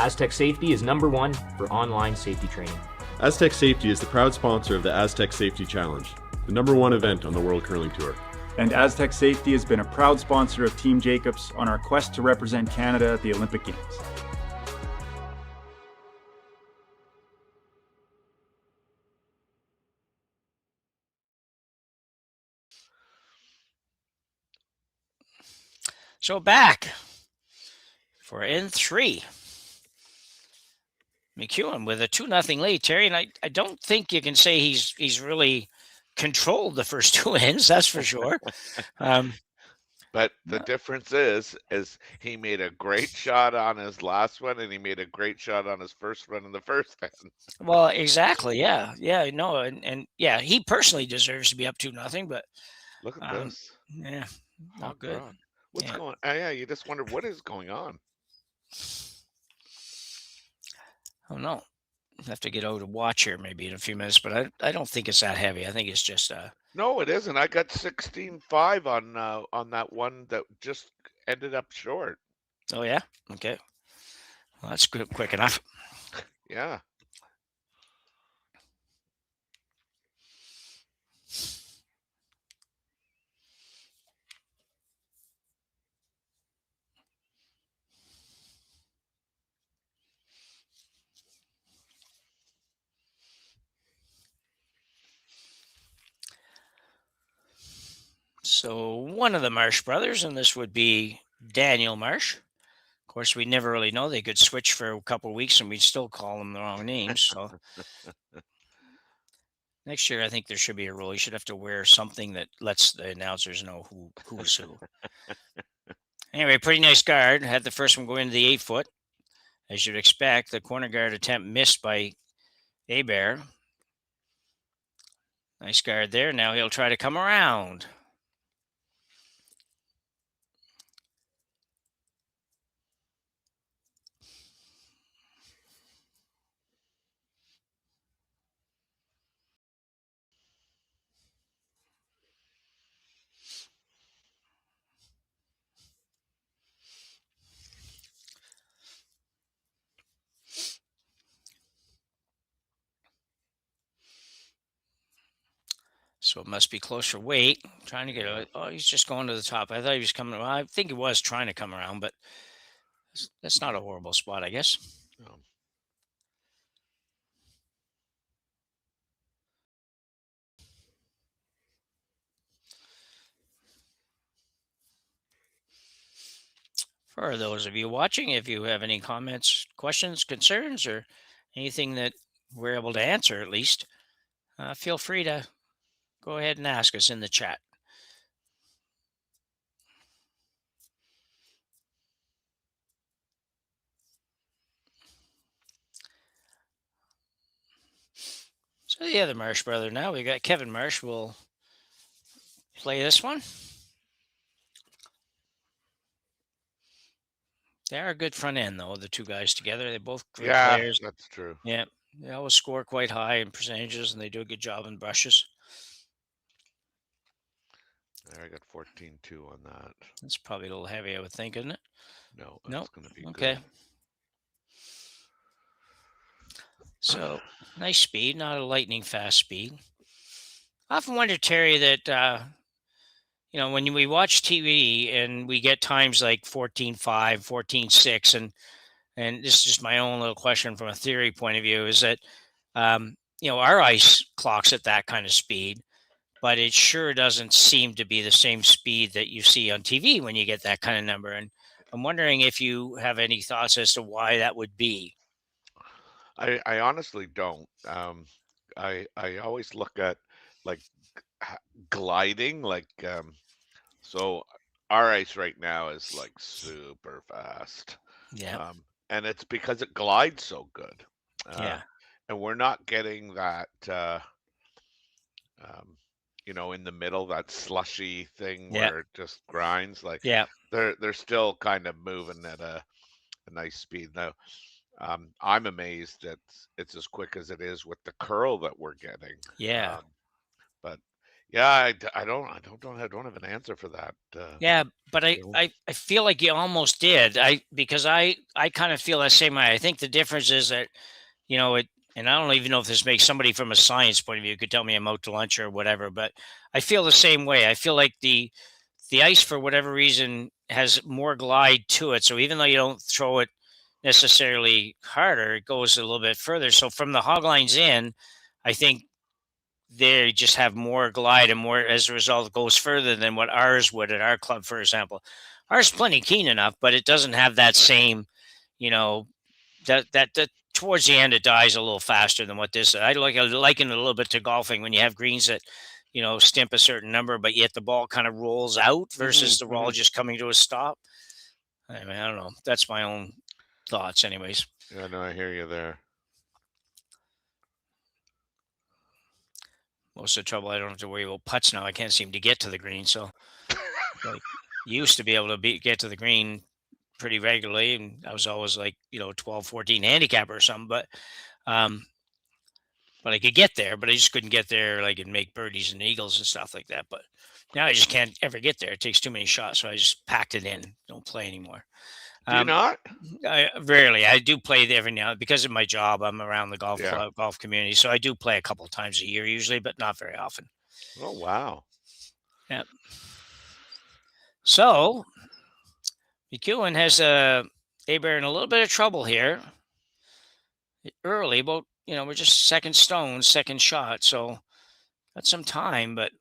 Speaker 3: Aztec Safety is #1 for online safety training.
Speaker 6: Aztec Safety is the proud sponsor of the Aztec Safety Challenge, the #1 event on the World Curling Tour.
Speaker 2: And Aztec Safety has been a proud sponsor of Team Jacobs on our quest to represent Canada at the Olympic Games.
Speaker 4: So back for N3. McEwen with a 2-0 lead, Terry, and I don't think you can say he's really controlled the first 2 ends, that's for sure.
Speaker 5: But the difference is he made a great shot on his last one, and he made a great shot on his first one in the first end.
Speaker 4: Well, exactly, yeah, no, and yeah, he personally deserves to be up 2-0, but
Speaker 5: look at this.
Speaker 4: Yeah, not good.
Speaker 5: Rod. What's going? Yeah, you just wonder what is going on.
Speaker 4: Oh no, I have to get out to watch here maybe in a few minutes, but I don't think it's that heavy. I think it's just
Speaker 5: No, it isn't. I got 16-5 on that one that just ended up short.
Speaker 4: Oh yeah, okay. Well, that's quick enough.
Speaker 5: Yeah.
Speaker 4: So one of the Marsh brothers, and this would be Daniel Marsh. Of course, we never really know. They could switch for a couple of weeks and we'd still call them the wrong names. So next year, I think there should be a rule. You should have to wear something that lets the announcers know who's who. Anyway, pretty nice guard. Had the first one go into the 8-foot. As you'd expect, the corner guard attempt missed by Hebert. Nice guard there. Now he'll try to come around. So it must be closer weight. Trying to get a. Oh, he's just going to the top. I thought he was coming. Well, I think he was trying to come around, but that's not a horrible spot, I guess. For those of you watching, if you have any comments, questions, concerns, or anything that we're able to answer, at least, feel free to go ahead and ask us in the chat. So the other Marsh brother now, we got Kevin Marsh will play this one. They are a good front end, though, the two guys together. They're both great players.
Speaker 5: Yeah, that's true.
Speaker 4: Yeah, they always score quite high in percentages, and they do a good job in brushes.
Speaker 5: There, I got 14-2 on that.
Speaker 4: That's probably a little heavy, I would think, isn't it?
Speaker 5: No, that's going to be
Speaker 4: okay.
Speaker 5: Good.
Speaker 4: So, nice speed, not a lightning fast speed. I often wonder, Terry, that, when we watch TV and we get times like 14.5, 14.6, and this is just my own little question from a theory point of view, is that, our ice clocks at that kind of speed, but it sure doesn't seem to be the same speed that you see on TV when you get that kind of number. And I'm wondering if you have any thoughts as to why that would be.
Speaker 5: I honestly don't. I always look at like gliding, like so our ice right now is like super fast.
Speaker 4: Yeah.
Speaker 5: And it's because it glides so good.
Speaker 4: Yeah.
Speaker 5: And we're not getting that in the middle, that slushy thing where it just grinds. Like they're still kind of moving at a nice speed. Now I'm amazed that it's as quick as it is with the curl that we're getting.
Speaker 4: Yeah.
Speaker 5: But Yeah, I don't have an answer for that.
Speaker 4: Yeah, but
Speaker 5: you know.
Speaker 4: I feel like you almost did. Because I kind of feel that same way. I think the difference is that, it, and I don't even know if this makes somebody from a science point of view could tell me I'm out to lunch or whatever, but I feel the same way. I feel like the ice for whatever reason has more glide to it. So even though you don't throw it necessarily harder, it goes a little bit further. So from the hog lines in, I think they just have more glide and more as a result it goes further than what ours would at our club, for example. Ours is plenty keen enough, but it doesn't have that same, you know, that towards the end it dies a little faster than what this. I liken it a little bit to golfing when you have greens that, stimp a certain number, but yet the ball kind of rolls out versus the ball just coming to a stop. I mean, I don't know. That's my own thoughts, anyways.
Speaker 5: Yeah, no, I hear you there.
Speaker 4: Most of the trouble, I don't have to worry about putts now. I can't seem to get to the green, so like used to be able to get to the green pretty regularly, and I was always like 12, 14 handicapper or something, um, but I could get there, but I just couldn't get there like and make birdies and eagles and stuff like that. But now I just can't ever get there. It takes too many shots, so I just packed it in. Don't play anymore.
Speaker 5: Do you not?
Speaker 4: I rarely. I do play every now because of my job. I'm around the golf
Speaker 5: Yeah.
Speaker 4: club, golf community, so I do play a couple of times a year usually, but not very often.
Speaker 5: Oh wow.
Speaker 4: Yeah. So McEwen has Hebert in a little bit of trouble here early, but we're just second shot, so got some time, but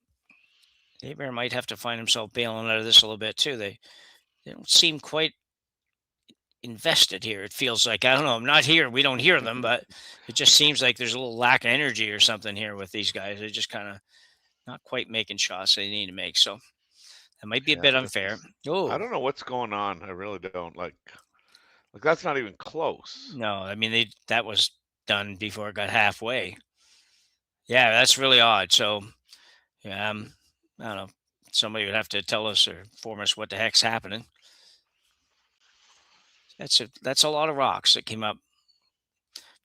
Speaker 4: Hebert might have to find himself bailing out of this a little bit too. They don't seem quite invested here. It feels like, I don't know, I'm not here, we don't hear them, but it just seems like there's a little lack of energy or something here with these guys. They're just kind of not quite making shots they need to make, so that might be a bit unfair.
Speaker 5: I don't know what's going on. I really don't. Like that's not even close.
Speaker 4: No, I mean that was done before it got halfway. Yeah, that's really odd. So yeah, I don't know. Somebody would have to tell us or inform us what the heck's happening. That's a lot of rocks that came up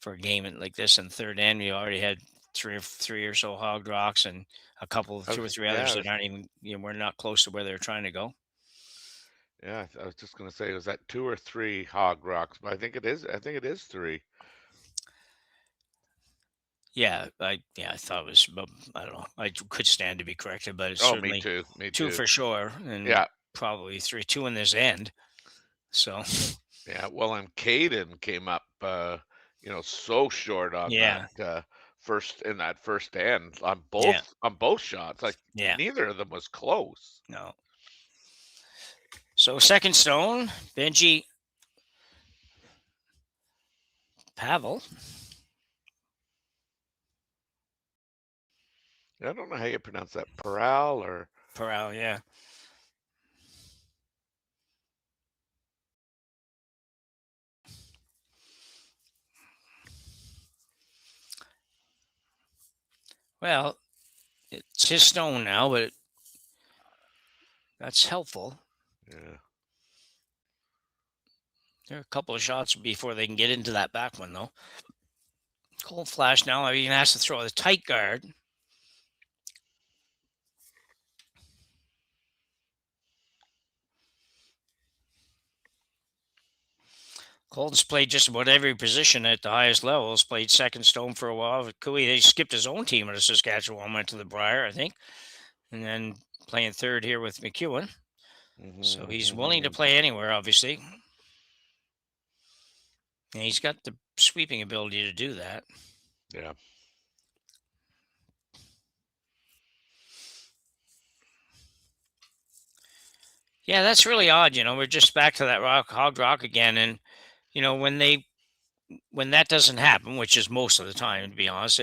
Speaker 4: for a game like this in third end. We already had three or so hogged rocks and a couple, two or three others that aren't even, we're not close to where they're trying to go.
Speaker 5: Yeah, I was just going to say, was that 2 or 3 hog rocks? But I think it is 3.
Speaker 4: Yeah, I thought it was, I don't know. I could stand to be corrected, but it's certainly
Speaker 5: me too.
Speaker 4: 2 for sure, and probably 3, 2 in this end. So
Speaker 5: yeah, well, and Caden came up, so short on that first end on both shots. Like neither of them was close.
Speaker 4: No. So second stone, Benji Pavel.
Speaker 5: I don't know how you pronounce that. Paral or
Speaker 4: Paral, yeah. Well, it's his stone now, but that's helpful.
Speaker 5: Yeah.
Speaker 4: There are a couple of shots before they can get into that back one, though. Cold flash now. He has to throw the tight guard. Colton's played just about every position at the highest level. He's played second stone for a while. With Cooey, they skipped his own team at Saskatchewan, went to the Briar, I think. And then playing third here with McEwen. So he's willing to play anywhere, obviously. And he's got the sweeping ability to do that.
Speaker 5: Yeah.
Speaker 4: Yeah, that's really odd. We're just back to that hogged rock again. And, when that doesn't happen, which is most of the time, to be honest,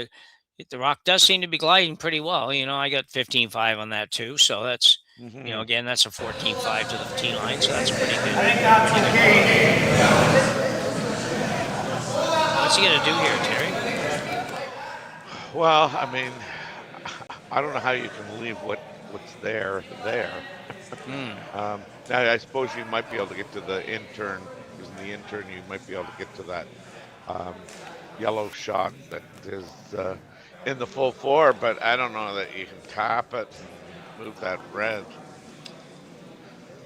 Speaker 4: the rock does seem to be gliding pretty well. I got 15.5 on that too. So that's, again, that's a 14.5 to the tee line. So that's pretty good. What's he going to do here, Terry?
Speaker 5: Well, I mean, I don't know how you can leave what's there. Now, I suppose you might be able to get to the intern. Using the intern, you might be able to get to that yellow shot that is in the full 4, but I don't know that you can tap it and move that red.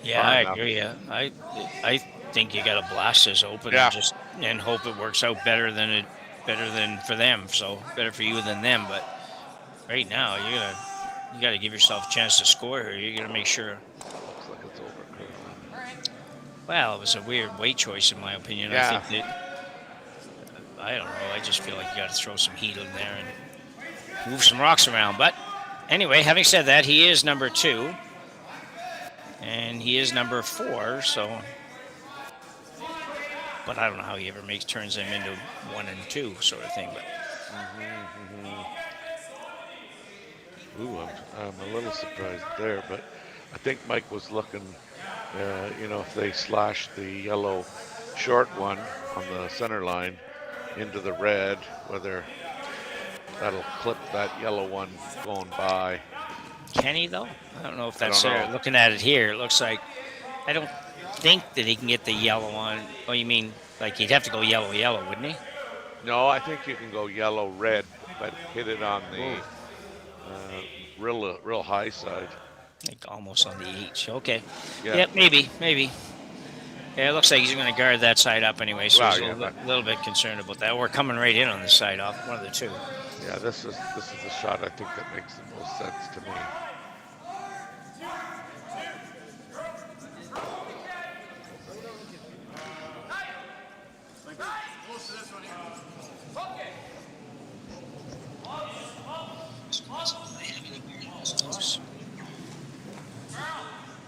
Speaker 4: Yeah,
Speaker 5: far
Speaker 4: I
Speaker 5: enough.
Speaker 4: agree. Yeah, I think you got to blast this open
Speaker 5: Yeah.
Speaker 4: and hope it works out better than for them. So better for you than them. But right now, you gotta give yourself a chance to score here. You gotta make sure.
Speaker 5: Looks like it's over curling.
Speaker 4: Well, it was a weird weight choice in my opinion.
Speaker 5: Yeah.
Speaker 4: I think that I don't know. I just feel like you got to throw some heat in there and move some rocks around. But anyway, having said that, he is number 2. And he is number 4, so. But I don't know how he ever turns them into 1 and 2 sort of thing. But
Speaker 5: Ooh, I'm a little surprised there, but I think Mike was looking, if they slash the yellow short one on the center line into the red, whether that'll clip that yellow one going by.
Speaker 4: can he though? I don't know if that's
Speaker 5: don't
Speaker 4: there.
Speaker 5: know.
Speaker 4: Looking at it here, it looks like I don't think that he can get the yellow on. Oh, you mean like he'd have to go yellow, wouldn't he?
Speaker 5: No, I think you can go yellow red, but hit it on the real high side.
Speaker 4: Like almost on the H. Okay.
Speaker 5: Yeah.
Speaker 4: Yeah, maybe. Yeah, it looks like he's going to guard that side up anyway, so
Speaker 5: Well,
Speaker 4: he's
Speaker 5: yeah,
Speaker 4: a little bit concerned about that. We're coming right in on the side off, one of the two.
Speaker 5: Yeah, this is the shot I think that makes the most sense to me.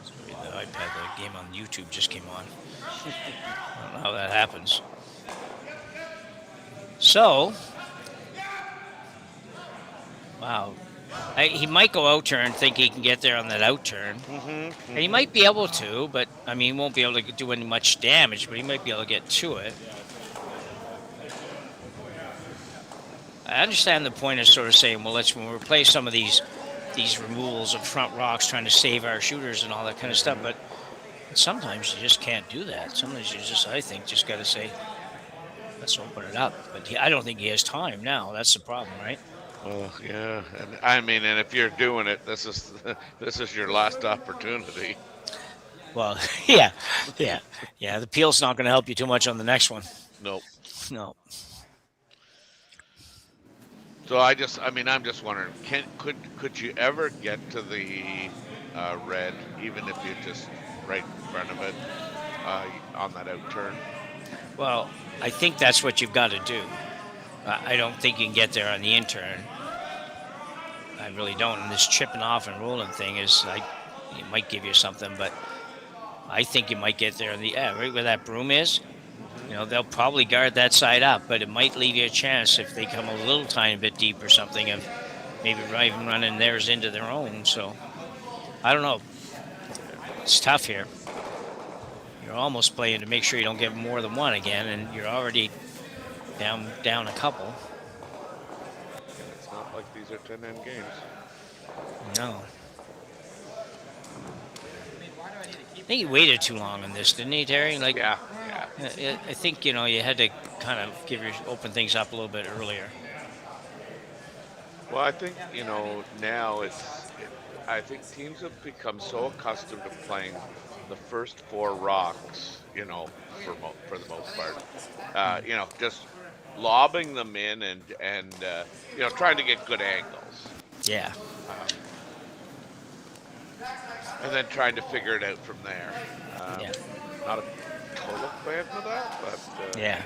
Speaker 4: Sorry, the iPad, the game on YouTube just came on. I don't know how that happens. So, wow. He might go out turn, think he can get there on that out turn. And he might be able to, but I mean, he won't be able to do any much damage, but he might be able to get to it. I understand the point of sort of saying, well, when we replace some of these removals of front rocks, trying to save our shooters and all that kind of stuff, but sometimes you just can't do that. Sometimes you just, I think, just got to say, let's open it up. But I don't think he has time now. That's the problem, right?
Speaker 5: Well, yeah, and I mean, and if you're doing it, this is your last opportunity.
Speaker 4: Well, yeah. The peel's not going to help you too much on the next one.
Speaker 5: Nope.
Speaker 4: No.
Speaker 5: So I'm just wondering, could you ever get to the red, even if you're just right in front of it on that out turn?
Speaker 4: Well, I think that's what you've got to do. I don't think you can get there on the in turn. I really don't. And this chipping off and rolling thing is like, it might give you something, but I think you might get there on the right where that broom is. You know, they'll probably guard that side up, but it might leave you a chance if they come a little tiny bit deep or something of maybe even running theirs into their own. So I don't know. It's tough here. You're almost playing to make sure you don't get more than one again, and you're already down a couple.
Speaker 5: It's not like these are 10-end games.
Speaker 4: No. I think he waited too long on this, didn't he, Terry? Like,
Speaker 5: Yeah.
Speaker 4: I think, you had to kind of open things up a little bit earlier.
Speaker 5: Well, I think, now I think teams have become so accustomed to playing the first 4 rocks, for the most part. Just lobbing them in and trying to get good angles.
Speaker 4: Yeah.
Speaker 5: And then trying to figure it out from there.
Speaker 4: Yeah.
Speaker 5: Not a total fan of that, but
Speaker 4: Yeah.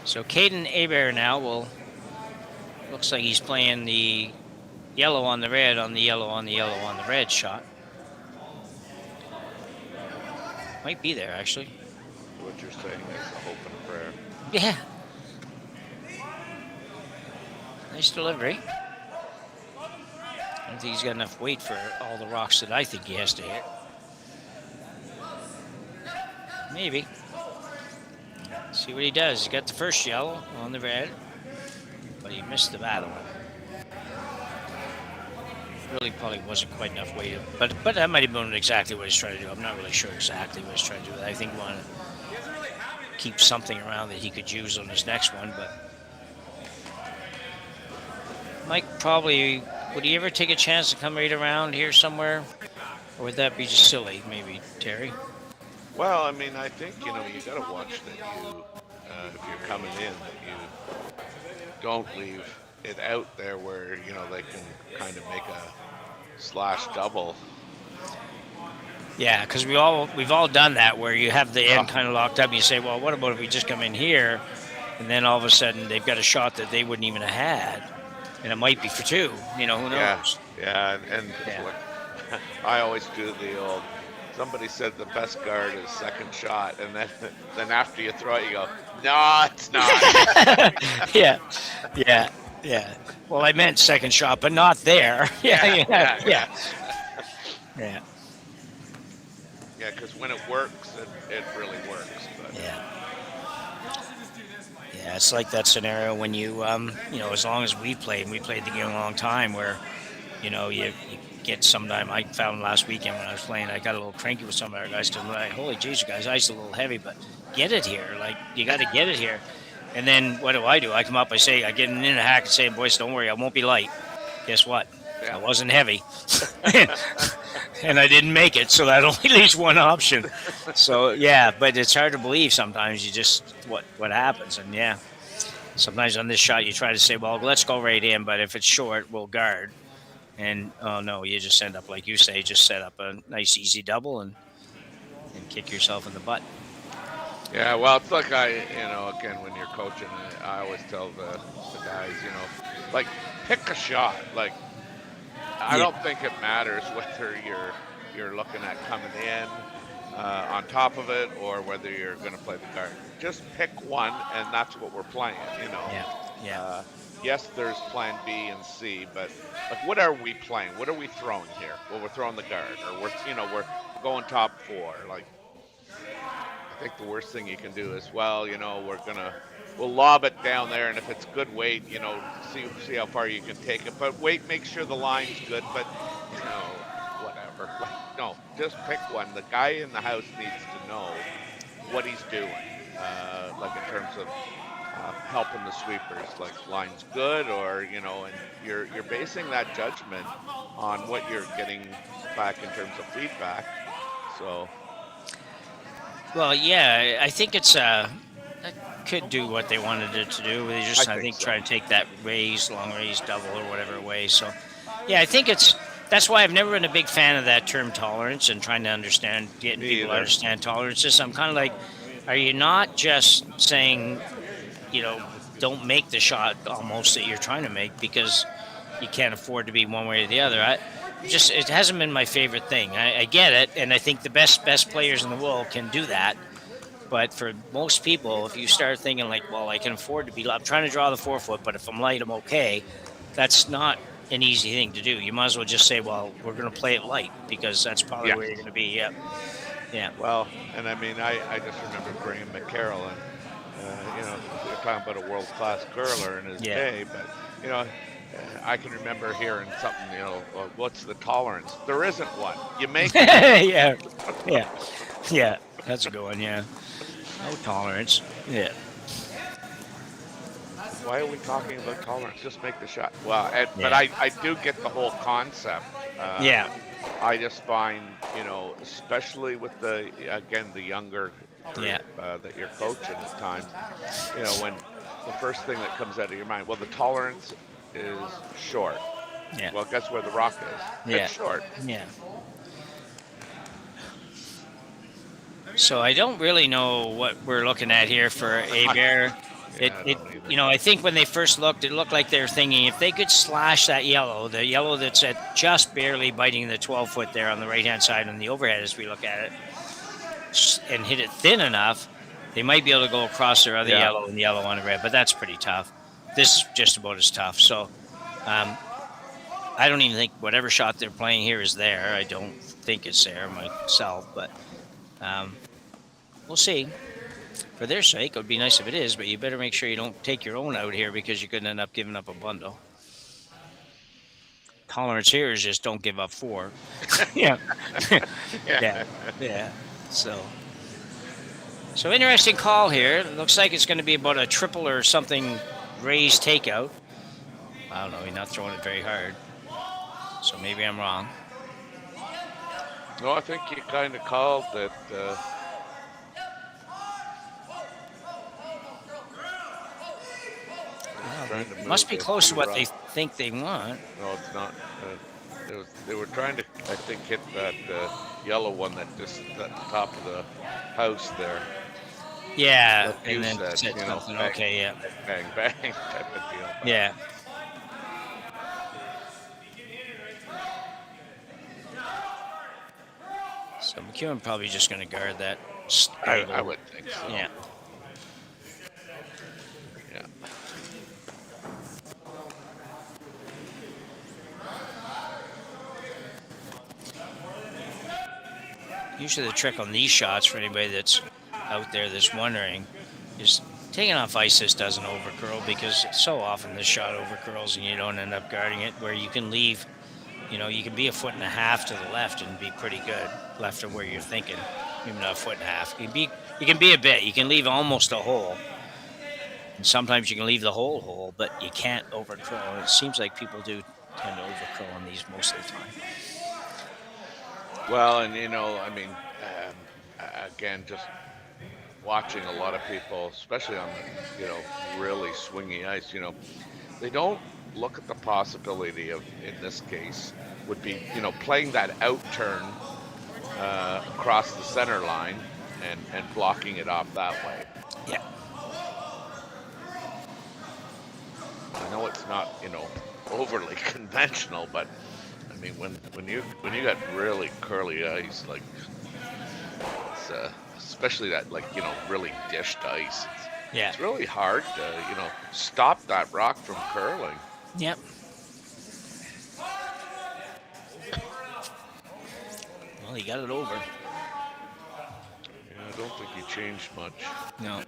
Speaker 4: So Caden Hebert now looks like he's playing the yellow on the red on the yellow on the yellow on the red shot. Might be there, actually.
Speaker 5: what you're saying is a hope and a prayer.
Speaker 4: Yeah. Nice delivery. I don't think he's got enough weight for all the rocks that I think he has to hit. Maybe. See what he does. He got the first yellow on the red, but he missed the other one. Really probably wasn't quite enough weight, but that might have been exactly what he's trying to do. I'm not really sure exactly what he's trying to do. I think he wanted to keep something around that he could use on his next one. But Mike probably, would he ever take a chance to come right around here somewhere? Or would that be just silly, maybe, Terry?
Speaker 5: Well, I mean, I think, you got to watch that you, if you're coming in, that you don't leave it out there where, they can kind of make a slash double.
Speaker 4: Yeah, because we've all done that where you have the end kind of locked up. And you say, well, what about if we just come in here, and then all of a sudden they've got a shot that they wouldn't even have had, and it might be for two. Who knows?
Speaker 5: Yeah, and I always do the old. Somebody said the best guard is second shot, and then after you throw it, you go, no, it's not.
Speaker 4: Yeah. Well, I meant second shot, but not there. Yeah. Yeah,
Speaker 5: because when it works, it really works. But.
Speaker 4: Yeah, it's like that scenario when you, as long as we played the game a long time where, you get sometime. I found last weekend when I was playing, I got a little cranky with some of our guys because I'm like, holy jeez, you guys, ice a little heavy, but get it here. Like, you got to get it here. And then what do? I come up, I get in a hack and say, boys, don't worry, I won't be light. Guess what? I wasn't heavy. And I didn't make it, so that only leaves one option. So, yeah, but it's hard to believe sometimes. You just, what happens. And, yeah, sometimes on this shot you try to say, well, let's go right in, but if it's short, we'll guard. And, oh, no, you just end up, like you say, just set up a nice, easy double and kick yourself in the butt.
Speaker 5: Yeah, well, it's like again, when you're coaching, I always tell the guys, like, pick a shot. Like, I don't think it matters whether you're looking at coming in on top of it or whether you're going to play the guard. Just pick one, and that's what we're playing,
Speaker 4: Yeah.
Speaker 5: Yes, there's plan B and C, but like, what are we playing? What are we throwing here? Well, we're throwing the guard, or we're going top four. Like, I think the worst thing you can do is, well, we'll lob it down there, and if it's good weight, see how far you can take it. But make sure the line's good. But whatever. Like, no, just pick one. The guy in the house needs to know what he's doing, like in terms of helping the sweepers. Like, line's good, or and you're basing that judgment on what you're getting back in terms of feedback. So.
Speaker 4: Well, yeah, I think it's could do what they wanted it to do. They just, I think try to take that long raise double or whatever way. So, yeah, I think that's why I've never been a big fan of that term tolerance and trying to getting people to understand tolerances. I'm kind of like, are you not just saying, don't make the shot almost that you're trying to make because you can't afford to be one way or the other? It hasn't been my favorite thing. I get it, and I think the best players in the world can do that. But for most people, if you start thinking like, well, I can afford to be, I'm trying to draw the 4 foot, but if I'm light, I'm okay. That's not an easy thing to do. You might as well just say, well, we're going to play it light because that's probably where you're going to be. Yeah.
Speaker 5: Well, and I mean, I just remember Graham McCarroll, and we're talking about a world-class curler in his day, but I can remember hearing something, well, what's the tolerance? There isn't one. You make it.
Speaker 4: Yeah. That's a good one, yeah. No tolerance. Yeah.
Speaker 5: Why are we talking about tolerance? Just make the shot. Well, but I do get the whole concept. I just find, especially with the younger group that you're coaching at times, when the first thing that comes out of your mind, well, the tolerance is short.
Speaker 4: Yeah.
Speaker 5: Well, guess where the rock is?
Speaker 4: Yeah.
Speaker 5: It's short.
Speaker 4: Yeah. So I don't really know what we're looking at here for Hebert. I think when they first looked, it looked like they were thinking if they could slash that the yellow that's at just barely biting the 12 foot there on the right-hand side on the overhead as we look at it, and hit it thin enough, they might be able to go across their other yellow and yellow on the red, but that's pretty tough. This is just about as tough. So I don't even think whatever shot they're playing here is there. I don't think it's there myself, but we'll see. For their sake, it would be nice if it is, but you better make sure you don't take your own out here because you could end up giving up a bundle. Tolerance here is just don't give up 4. Yeah. So So interesting call here. It looks like it's going to be about a triple or something raised takeout. I don't know. He's not throwing it very hard. So maybe I'm wrong.
Speaker 5: No, I think you kind of called that.
Speaker 4: Must be close to what they think they want.
Speaker 5: No, it's not. They were trying to, I think, hit that yellow one that just at the top of the house there.
Speaker 4: Yeah,
Speaker 5: Like
Speaker 4: and then
Speaker 5: said,
Speaker 4: said something. Okay, yeah.
Speaker 5: Bang, bang type of deal.
Speaker 4: Yeah. So McEwen probably just going to guard that.
Speaker 5: I would think so.
Speaker 4: Yeah.
Speaker 5: Yeah.
Speaker 4: Usually the trick on these shots for anybody that's out there that's wondering is taking off ice just doesn't overcurl, because so often this shot overcurls and you don't end up guarding it, where you can leave, you can be a foot and a half to the left and be pretty good left of where you're thinking. Maybe not a foot and a half. You can be a bit. You can leave almost a hole. And sometimes you can leave the whole hole, but you can't overcurl. It seems like people do tend to overcurl on these most of the time.
Speaker 5: Well, and again, just watching a lot of people, especially on the, really swingy ice, they don't look at the possibility of, in this case, would be, playing that out turn across the center line and blocking it off that way.
Speaker 4: Yeah.
Speaker 5: I know it's not, overly conventional, but I mean, when you got really curly ice, like it's, especially that, really dished ice, it's really hard to, stop that rock from curling.
Speaker 4: Yep. Well, he got it over.
Speaker 5: Yeah, I don't think he changed much.
Speaker 4: No.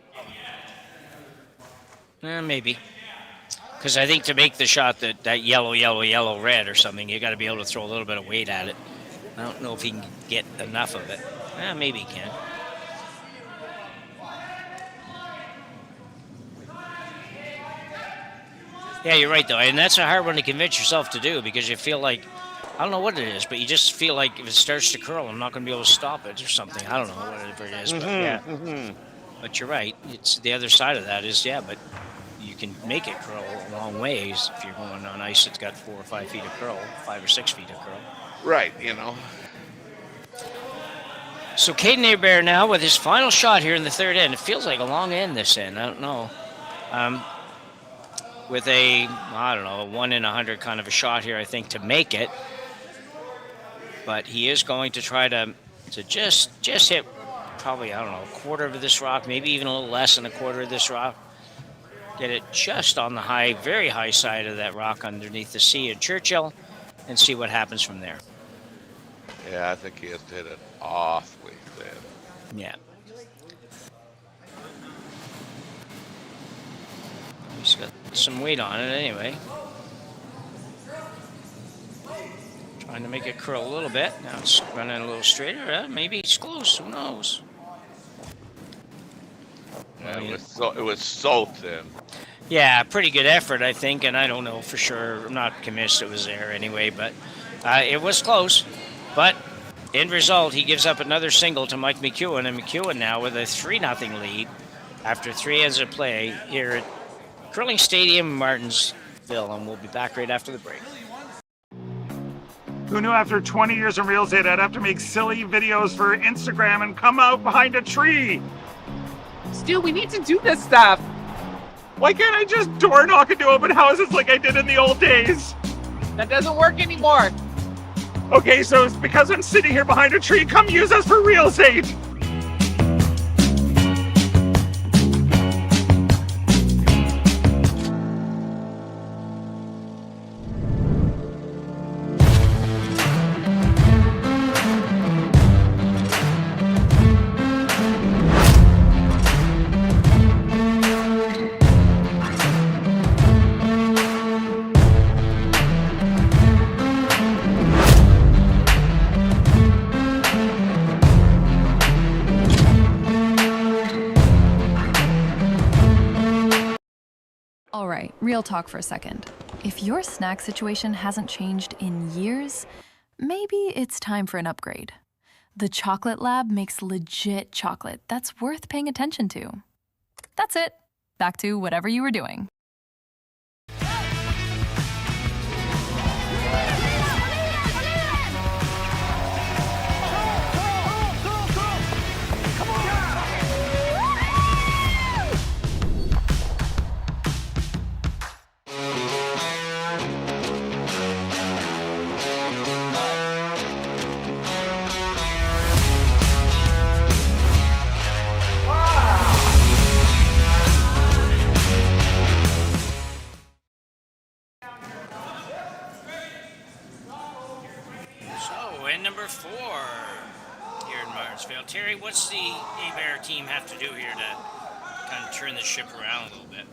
Speaker 4: Maybe. Because I think to make the shot that yellow, red or something, you got to be able to throw a little bit of weight at it. I don't know if he can get enough of it. Maybe he can. Yeah, you're right, though. And that's a hard one to convince yourself to do, because you feel like, I don't know what it is, but you just feel like if it starts to curl, I'm not going to be able to stop it or something. I don't know whatever it is, but yeah. Mm-hmm. But you're right. It's the other side of that is, but you can make it curl a long ways if you're going on ice that's got 4 or 5 feet of curl, 5 or 6 feet of curl.
Speaker 5: Right,
Speaker 4: So Caden Hebert now with his final shot here in the third end. It feels like a long end this end. I don't know. With a 1 in 100 kind of a shot here, I think, to make it. But he is going to try to just hit probably, a quarter of this rock, maybe even a little less than a quarter of this rock. Get it just on the high, very high side of that rock underneath the C at Churchill, and see what happens from there.
Speaker 5: Yeah, I think he has to hit it awfully thin.
Speaker 4: Yeah. He's got some weight on it anyway. Trying to make it curl a little bit. Now it's running a little straighter. Maybe it's close. Who knows?
Speaker 5: Yeah, it was so thin.
Speaker 4: Yeah, pretty good effort, I think, and I don't know for sure. I'm not convinced it was there anyway, but it was close. But end result, he gives up another single to Mike McEwen, and McEwen now with a 3-0 lead after 3 ends of play here at Curling Stadium, Martensville, and we'll be back right after the break.
Speaker 8: Who knew after 20 years in real estate I'd have to make silly videos for Instagram and come out behind a tree?
Speaker 9: Stu, we need to do this stuff.
Speaker 8: Why can't I just door knock into open houses like I did in the old days?
Speaker 9: That doesn't work anymore.
Speaker 8: Okay, so it's because I'm sitting here behind a tree. Come use us for real estate.
Speaker 10: All right, real talk for a second. If your snack situation hasn't changed in years, maybe it's time for an upgrade. The Chocolate Lab makes legit chocolate that's worth paying attention to. That's it. Back to whatever you were doing.
Speaker 4: Number 4 here in Martensville. Terry, what's the Hebert team have to do here to kind of turn the ship around a little bit?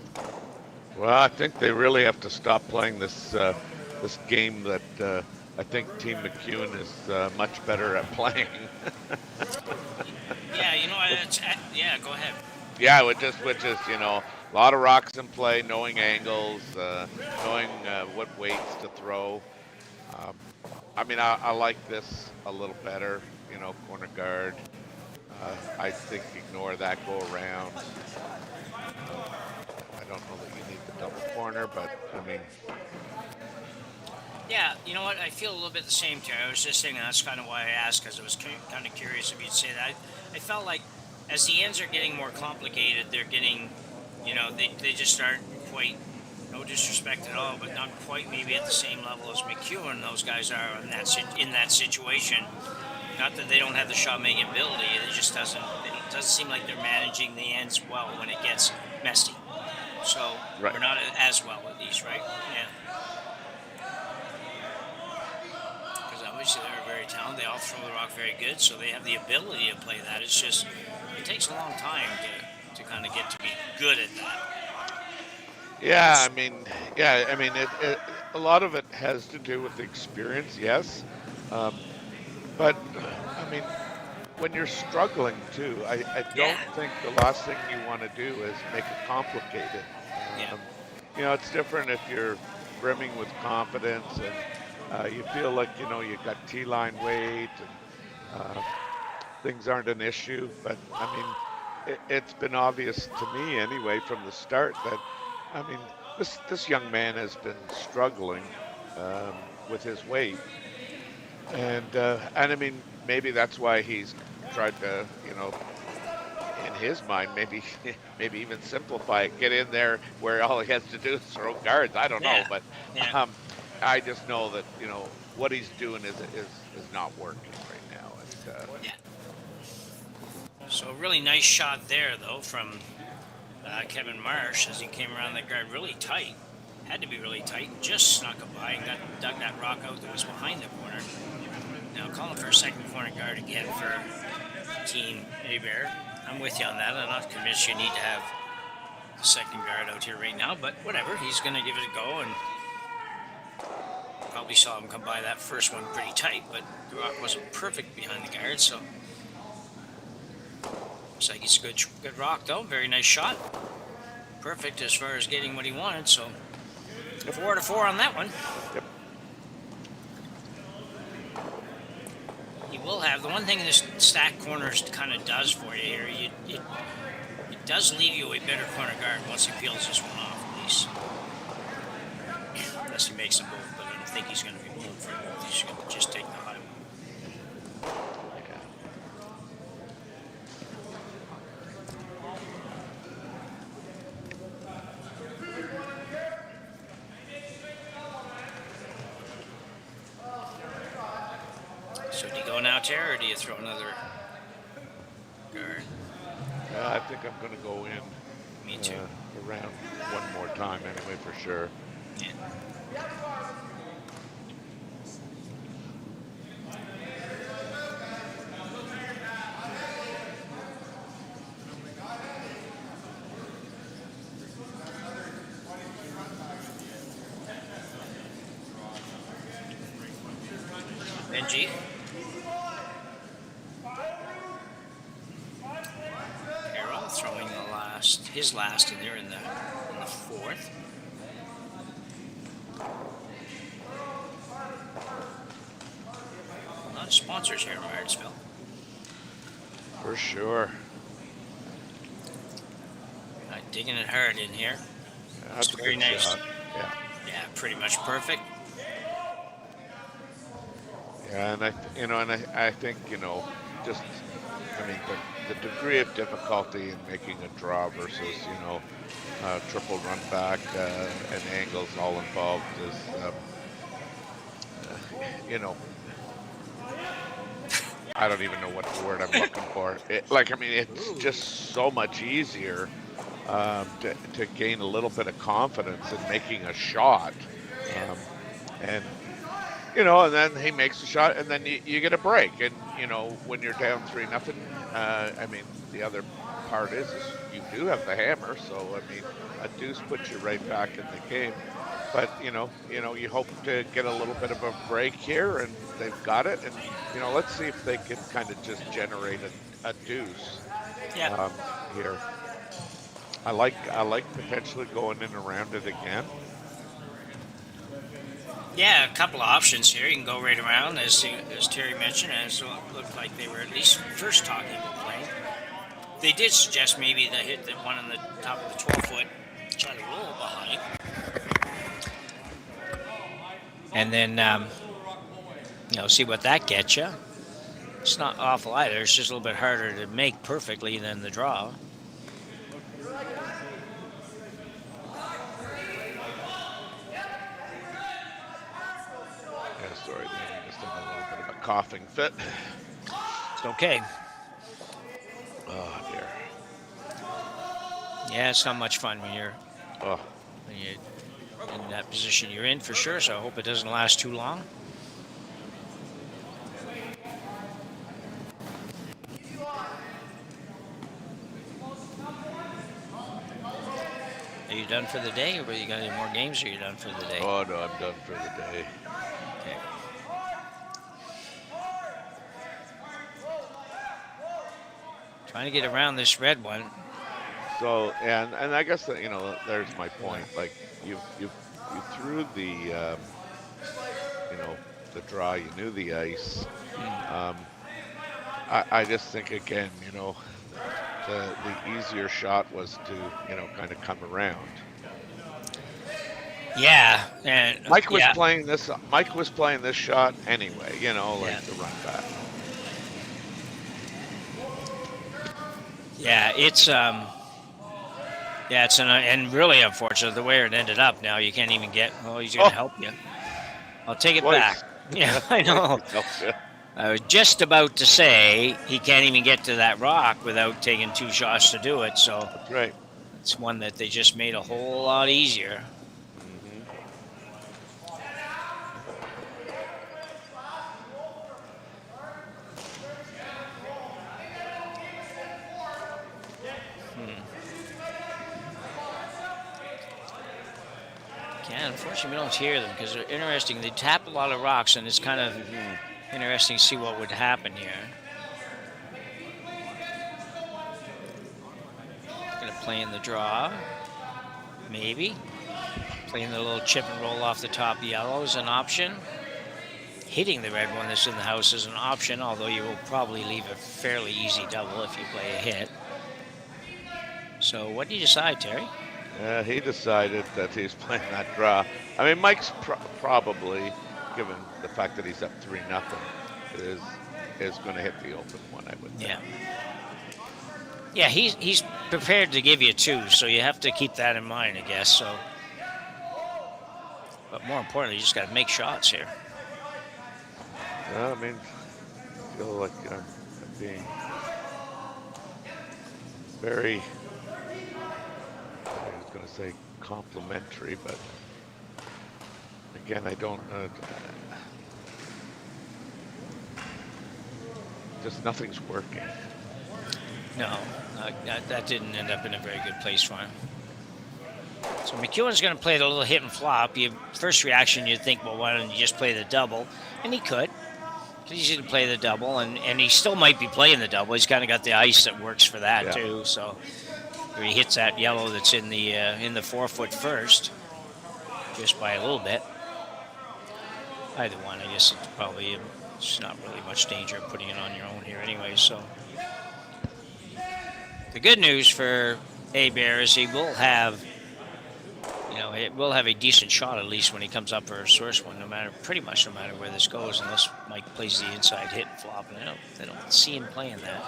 Speaker 5: Well, I think they really have to stop playing this this game that I think Team McEwen is much better at playing.
Speaker 4: Yeah, you know, yeah, go ahead.
Speaker 5: Yeah, which is you know, a lot of rocks in play, knowing angles, knowing what weights to throw. I mean, I like this a little better, you know, corner guard. I think ignore that go around. I don't know that you need the double corner, but I mean.
Speaker 4: Yeah, you know what? I feel a little bit the same, Terry. I was just saying that's kind of why I asked, because I was kind of curious if you'd say that. I felt like as the ends are getting more complicated, they're getting, you know, they just aren't quite. No disrespect at all, but not quite maybe at the same level as McEwen and those guys are in that situation. Not that they don't have the shot-making ability, it just doesn't seem like they're managing the ends well when it gets messy. So
Speaker 5: right.
Speaker 4: We're not as well with these, right? Yeah. Because obviously they're very talented. They all throw the rock very good, so they have the ability to play that. It's just it takes a long time to kind of get to be good at that.
Speaker 5: Yeah, I mean, a lot of it has to do with the experience, yes. But, I mean, when you're struggling, too, I don't think the last thing you want to do is make it complicated. You know, it's different if you're brimming with confidence and you feel like, you know, you got T-line weight and things aren't an issue. But, I mean, it's been obvious to me, anyway, from the start that, I mean, this young man has been struggling with his weight, and I mean, maybe that's why he's tried to, you know, in his mind, maybe even simplify it, get in there where all he has to do is throw guards. I don't know, but I just know that, you know, what he's doing is not working right now. And,
Speaker 4: So a really nice shot there, though, from Kevin Marsh as he came around that guard really tight. Had to be really tight. Just snuck it by and dug that rock out that was behind the corner. Now calling for a second corner guard again for Team Hebert. I'm with you on that. I'm not convinced you need to have the second guard out here right now, but whatever. He's going to give it a go, and probably saw him come by that first one pretty tight, but the rock wasn't perfect behind the guard, so looks like it's a good rock, though. Very nice shot. Perfect as far as getting what he wanted, so 4-4 on that one.
Speaker 5: Yep.
Speaker 4: You will have the one thing this stack corners kind of does for you here. It does leave you a better corner guard once he peels this one off, at least. Unless he makes a move, but I don't think he's going to be moving for a move. He's going to just take the high one. So do you go now, Terry, or do you throw another guard?
Speaker 5: I think I'm going to go in.
Speaker 4: Me too.
Speaker 5: Around one more time, anyway, for sure.
Speaker 4: Yeah. Benji. Carroll throwing his last in there in the fourth. lot of sponsors here in Martensville.
Speaker 5: For sure.
Speaker 4: Digging it hard in here.
Speaker 5: That's
Speaker 4: It's very
Speaker 5: a good
Speaker 4: nice.
Speaker 5: shot. Yeah.
Speaker 4: Yeah, pretty much perfect.
Speaker 5: Yeah, and I think, just, I mean, the degree of difficulty in making a draw versus, triple run back and angles all involved is, I don't even know what word I'm looking for. It's just so much easier to gain a little bit of confidence in making a shot. And then he makes a shot, and then you get a break. And, when you're down 3-0, the other part is you do have the hammer. So, a deuce puts you right back in the game. But, you hope to get a little bit of a break here, and they've got it. And, let's see if they can kind of just generate a deuce here. I like potentially going in around it again.
Speaker 4: Yeah, a couple of options here. You can go right around, as Terry mentioned, and so it looked like they were at least first talking about playing. They did suggest maybe they hit the one on the top of the 12-foot, try to roll behind. And then, see what that gets you. It's not awful either. It's just a little bit harder to make perfectly than the draw.
Speaker 5: Sorry, man, just having a little bit of a coughing fit.
Speaker 4: It's okay.
Speaker 5: Oh dear.
Speaker 4: Yeah, it's not much fun when you're
Speaker 5: Oh.
Speaker 4: in that position you're in, for sure. So I hope it doesn't last too long. Are you done for the day, or you got any more games, or are you done for the day?
Speaker 5: Oh no, I'm done for the day.
Speaker 4: Okay. Trying to get around this red one.
Speaker 5: So and I guess that, there's my point. Like you threw the the draw. You knew the ice. I just think again, the easier shot was to kind of come around.
Speaker 4: Yeah, and
Speaker 5: Mike was playing this. Mike was playing this shot anyway. The run back.
Speaker 4: Yeah, it's and really unfortunate the way it ended up. Now you can't even get. Oh, he's going to help you. I'll take it back. Yeah, I know. I was just about to say he can't even get to that rock without taking 2 shots to do it. So
Speaker 5: that's right.
Speaker 4: It's one that they just made a whole lot easier. Yeah, unfortunately we don't hear them because they're interesting. They tap a lot of rocks, and it's kind of interesting to see what would happen here. Going to play in the draw, maybe. Playing the little chip and roll off the top yellow is an option. Hitting the red one that's in the house is an option, although you will probably leave a fairly easy double if you play a hit. So what do you decide, Terry?
Speaker 5: He decided that he's playing that draw. I mean, Mike's probably, given the fact that he's up 3-0, is going to hit the open one, I would think.
Speaker 4: Yeah. Yeah, he's prepared to give you 2, so you have to keep that in mind, I guess. So, but more importantly, you just got to make shots here.
Speaker 5: I mean, I feel like I'm being very, I was going to say complimentary, but again, I don't, just nothing's working.
Speaker 4: No, that didn't end up in a very good place for him. So McEwen's going to play the little hit and flop. First reaction, you'd think, well, why don't you just play the double? And he could. He's going to play the double, and he still might be playing the double. He's kind of got the ice that works for that, too. So he hits that yellow that's in the 4-foot first, just by a little bit. Either one, I guess it's probably It's not really much danger of putting it on your own here anyway. So the good news for Hebert is he will have, it will have a decent shot at least when he comes up for his first one, pretty much no matter where this goes, unless Mike plays the inside hit and flop, and I don't see him playing that,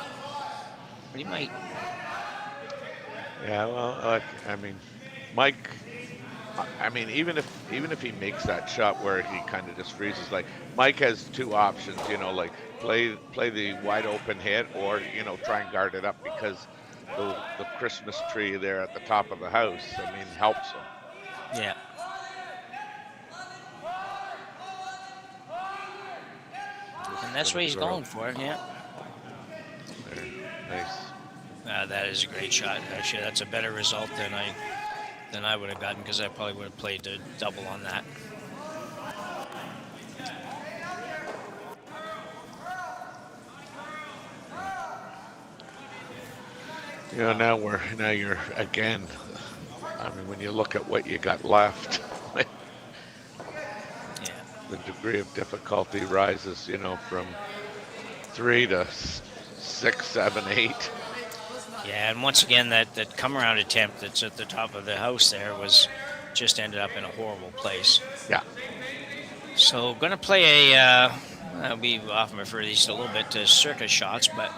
Speaker 4: but he might.
Speaker 5: Yeah, well, Mike. Even if he makes that shot where he kind of just freezes, like Mike has two options, like play the wide open hit, or try and guard it up, because the Christmas tree there at the top of the house, helps him.
Speaker 4: Yeah. And that's what he's going for, yeah.
Speaker 5: There, nice.
Speaker 4: That is a great shot. Actually, that's a better result than I would have gotten, because I probably would have played the double on that.
Speaker 5: Now you're again. When you look at what you got left, the degree of difficulty rises, from 3 to 6, 7, 8.
Speaker 4: Yeah, and once again, that come around attempt that's at the top of the house there just ended up in a horrible place.
Speaker 5: Yeah.
Speaker 4: So going to play we often refer to these a little bit to circus shots, but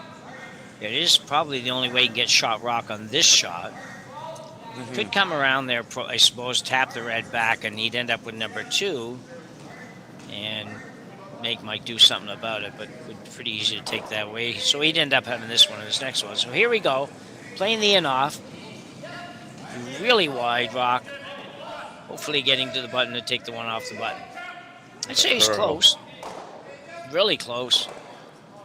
Speaker 4: it is probably the only way you can get shot rock on this shot. Mm-hmm. Could come around there, I suppose, tap the red back, and he'd end up with number 2 and make Mike do something about it, but it would be pretty easy to take that away. So he'd end up having this one in his next one. So here we go. Playing the in off. Really wide rock. Hopefully getting to the button to take the one off the button. I'd say he's close. Really close.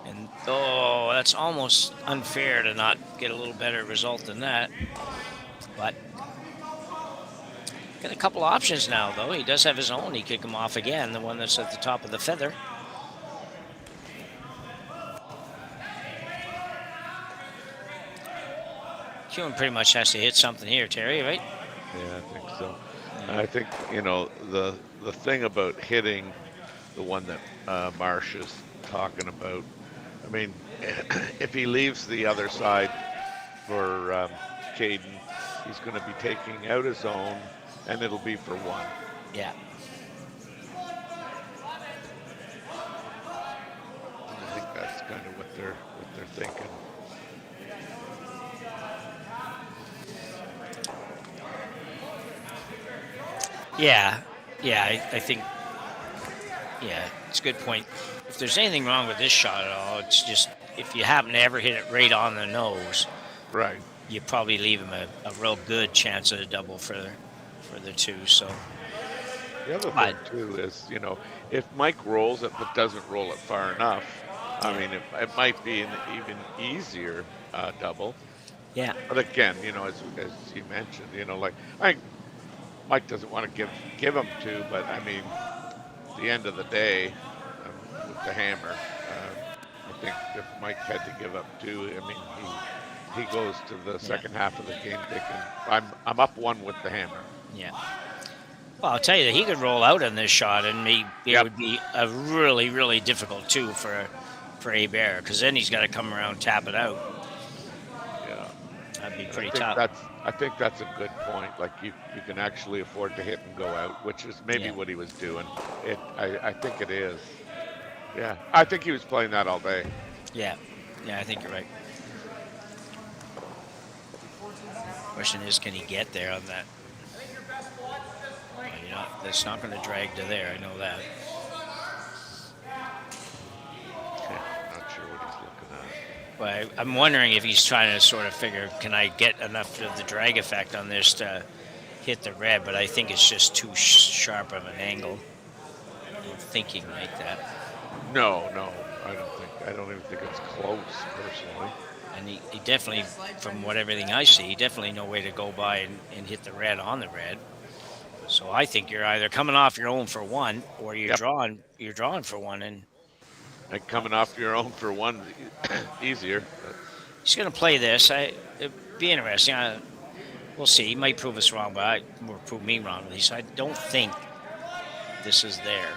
Speaker 4: And that's almost unfair to not get a little better result than that. But got a couple options now, though. He does have his own. He could come off again, the one that's at the top of the feather. McEwen pretty much has to hit something here, Terry, right?
Speaker 5: Yeah, I think so. Yeah. I think, the thing about hitting the one that Marsh is talking about, if he leaves the other side for Caden, he's going to be taking out his own, and it'll be for 1.
Speaker 4: Yeah.
Speaker 5: I think that's kind of what they're thinking.
Speaker 4: Yeah, I think, it's a good point. If there's anything wrong with this shot at all, it's just if you happen to ever hit it right on the nose,
Speaker 5: right,
Speaker 4: you probably leave him a real good chance at a double for the 2. So
Speaker 5: the other thing too is, if Mike rolls it but doesn't roll it far enough, it might be an even easier double.
Speaker 4: Yeah.
Speaker 5: But again, as you mentioned, I think Mike doesn't want to give him 2, but at the end of the day, with the hammer, I think if Mike had to give up 2, he goes to the second half of the game thinking, I'm up 1 with the hammer.
Speaker 4: Yeah. Well, I'll tell you that he could roll out on this shot, and it would be a really, really difficult 2 for Hebert, because then he's got to come around and tap it out.
Speaker 5: Yeah.
Speaker 4: That'd be pretty tough.
Speaker 5: I think that's a good point. Like you can actually afford to hit and go out, which is maybe what he was doing. I think it is. Yeah, I think he was playing that all day.
Speaker 4: Yeah, I think you're right. Question is, can he get there on that? That's not going to drag to there. I know that.
Speaker 5: Okay, not sure what he's looking at.
Speaker 4: But I'm wondering if he's trying to sort of figure, can I get enough of the drag effect on this to hit the red? But I think it's just too sharp of an angle. I'm thinking like that.
Speaker 5: No, I don't even think it's close, personally.
Speaker 4: And he definitely, from everything I see, he definitely no way to go by and hit the red on the red. So I think you're either coming off your own for 1, or you're drawing for 1, and
Speaker 5: coming off your own for 1 easier.
Speaker 4: He's going to play this. It'd be interesting. We'll see. He might prove us wrong, but or prove me wrong at least. I don't think this is there.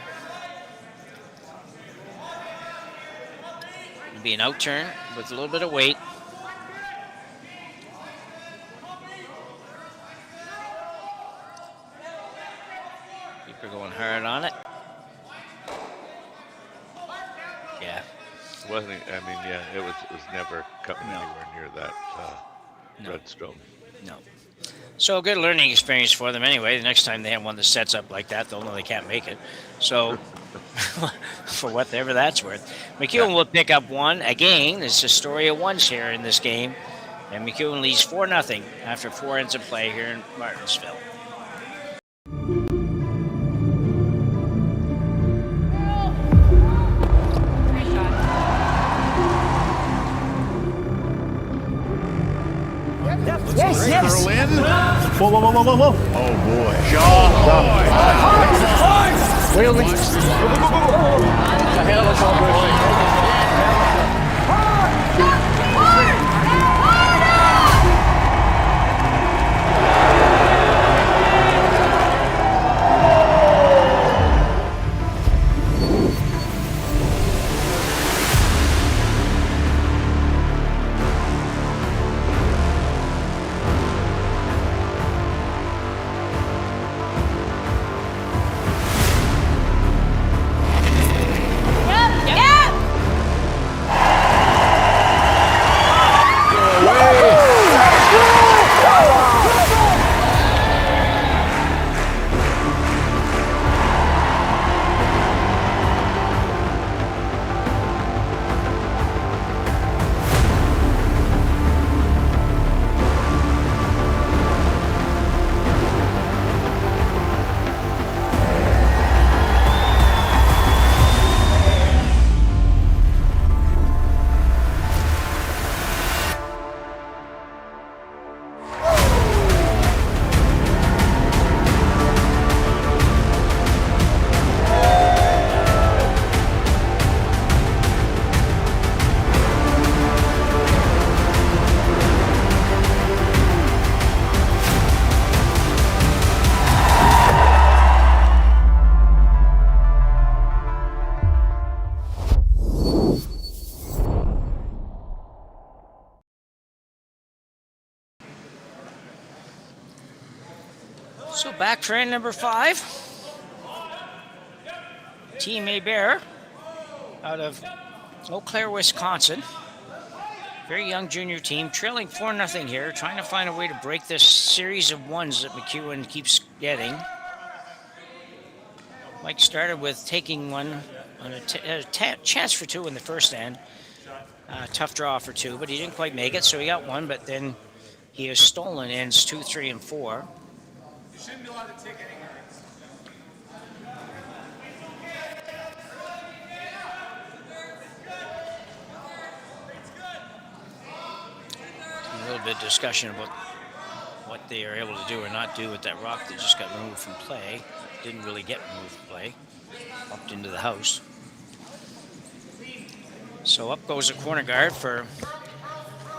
Speaker 4: It'll be an out turn with a little bit of weight. Keeper going hard on it. Yeah.
Speaker 5: Wasn't it? I mean, yeah, it was never coming anywhere near that Redstone.
Speaker 4: No. So a good learning experience for them anyway. The next time they have one that sets up like that, they'll know they can't make it. So for whatever that's worth. McEwen will pick up one. Again, it's a story of ones here in this game. And McEwen leads 4-0 after 4 ends of play here in Martensville.
Speaker 8: Yes. Throw in.
Speaker 6: Whoa.
Speaker 8: Oh boy.
Speaker 4: So back for end number 5. Team Hebert out of Eau Claire, Wisconsin. Very young junior team, trailing 4-0 here, trying to find a way to break this series of ones that McEwen keeps getting. Mike started with taking one on a chance for 2 in the first end. Tough draw for 2, but he didn't quite make it, so he got 1, but then he has stolen ends 2, 3, and 4.
Speaker 9: You shouldn't be allowed to take any cards.
Speaker 4: A little bit of discussion about what they are able to do or not do with that rock that just got removed from play. Didn't really get removed from play. Upped into the house. So up goes a corner guard for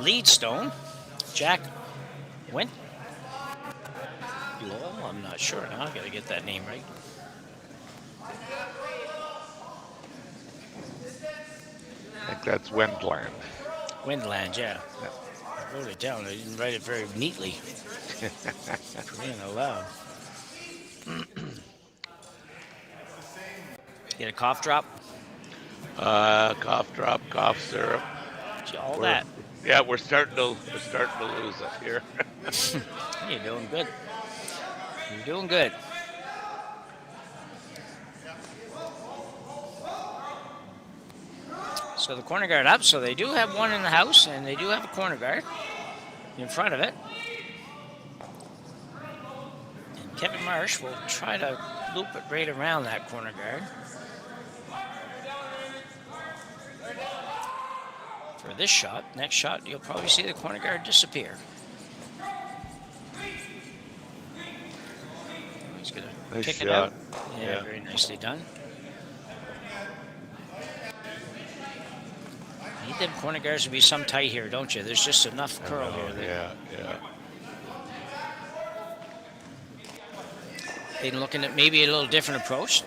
Speaker 4: Leadstone. Jack went. I'm not sure now. I got to get that name right.
Speaker 5: I think that's Wendland.
Speaker 4: Wendland, yeah. I wrote it down. I didn't write it very neatly. Crying out loud. Get a cough drop?
Speaker 5: Cough drop, cough syrup.
Speaker 4: All that.
Speaker 5: Yeah, we're starting to lose it here.
Speaker 4: You're doing good. You're doing good. So the corner guard up. So they do have one in the house, and they do have a corner guard in front of it. And Kevin Marsh will try to loop it right around that corner guard. For this shot, next shot, you'll probably see the corner guard disappear. He's going to
Speaker 5: Nice
Speaker 4: pick
Speaker 5: shot.
Speaker 4: it out. Yeah,
Speaker 5: Yeah.
Speaker 4: very nicely done. Need them corner guards to be some tight here, don't you? There's just enough curl here.
Speaker 5: Yeah.
Speaker 4: Been looking at maybe a little different approach.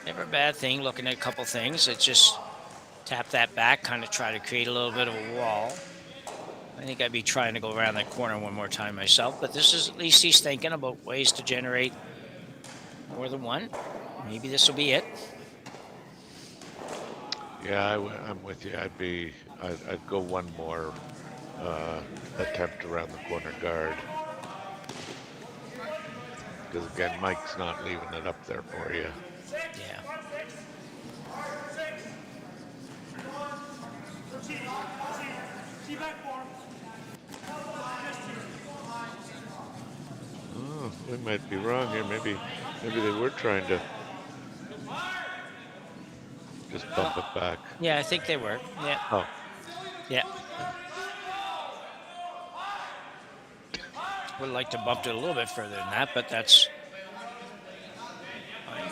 Speaker 4: Never a bad thing, looking at a couple things. It's just tap that back, kind of try to create a little bit of a wall. I think I'd be trying to go around that corner one more time myself, but this is at least he's thinking about ways to generate more than one. Maybe this will be it.
Speaker 5: Yeah, I'm with you. I'd go one more attempt around the corner guard. Because again, Mike's not leaving it up there for you.
Speaker 4: Yeah.
Speaker 5: Oh, we might be wrong here. Maybe they were trying to just bump it back.
Speaker 4: Yeah, I think they were. Yeah.
Speaker 5: Oh.
Speaker 4: Yeah. Would like to bump it a little bit further than that, but that's fine.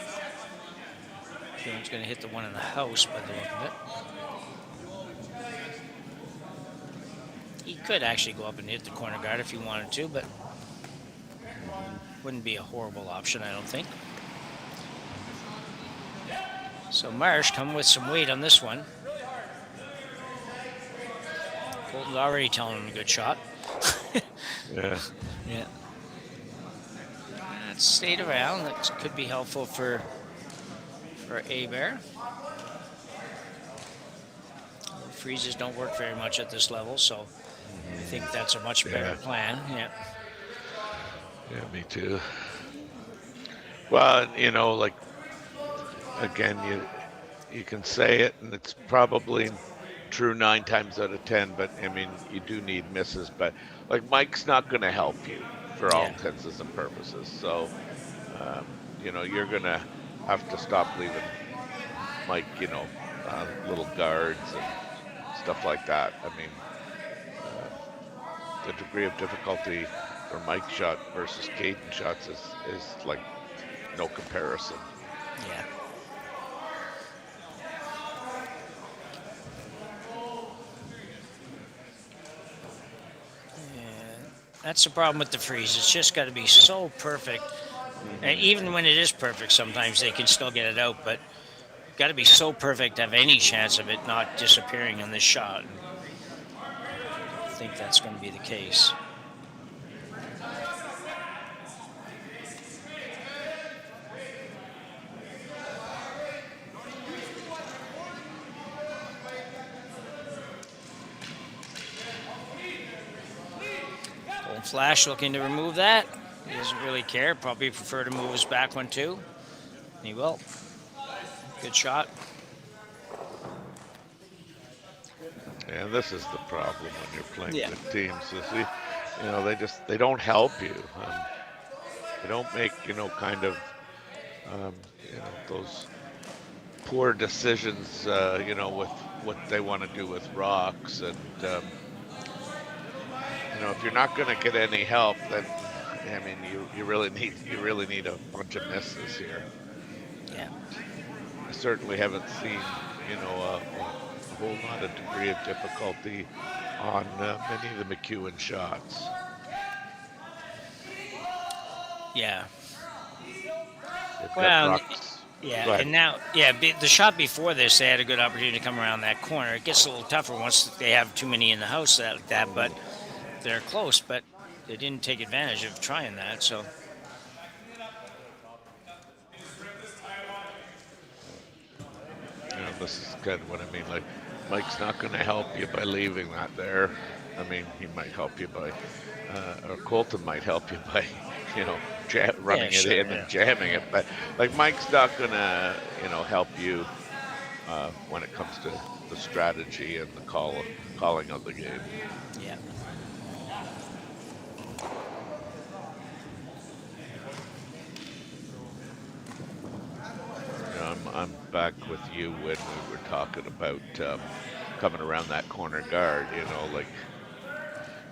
Speaker 4: He's going to hit the one in the house by the look of it. He could actually go up and hit the corner guard if he wanted to, but wouldn't be a horrible option, I don't think. So Marsh coming with some weight on this one. Colton's already telling him a good shot.
Speaker 5: Yeah.
Speaker 4: Yeah. That stayed around. That could be helpful for Hebert. Freezes don't work very much at this level, so I think that's a much better plan. Yeah.
Speaker 5: Yeah, me too. Well, you know, like, again, you can say it, and it's probably true 9 times out of 10, but I mean, you do need misses. But like, Mike's not going to help you for all intents and purposes. So, you know, you're going to have to stop leaving Mike, you know, little guards and stuff like that. I mean, the degree of difficulty for Mike's shot versus Caden shots is like no comparison.
Speaker 4: Yeah. That's the problem with the freeze. It's just got to be so perfect. And even when it is perfect, sometimes they can still get it out, but got to be so perfect to have any chance of it not disappearing in this shot. I think that's going to be the case. Flash looking to remove that. He doesn't really care. Probably prefer to move his back one too. He will. Good shot.
Speaker 5: And this is the problem when you're playing with teams. Is you know, they don't help you. They don't make, you know, kind of you know, those poor decisions, you know, with what they want to do with rocks. And you know, if you're not going to get any help, then I mean, you really need a bunch of misses here.
Speaker 4: Yeah.
Speaker 5: I certainly haven't seen, you know, a whole lot of degree of difficulty on many of the McEwen shots.
Speaker 4: Yeah.
Speaker 5: Well,
Speaker 4: yeah, and now, the shot before this, they had a good opportunity to come around that corner. It gets a little tougher once they have too many in the house like that, but they're close, but they didn't take advantage of trying that, so.
Speaker 5: You know, this is kind of what I mean. Like, Mike's not going to help you by leaving that there. I mean, he might help you by, or Colton might help you by, you know, running it in and jamming it. But like, Mike's not going to, you know, help you when it comes to the strategy and the calling of the game.
Speaker 4: Yeah.
Speaker 5: I'm back with you when we were talking about coming around that corner guard. You know, like,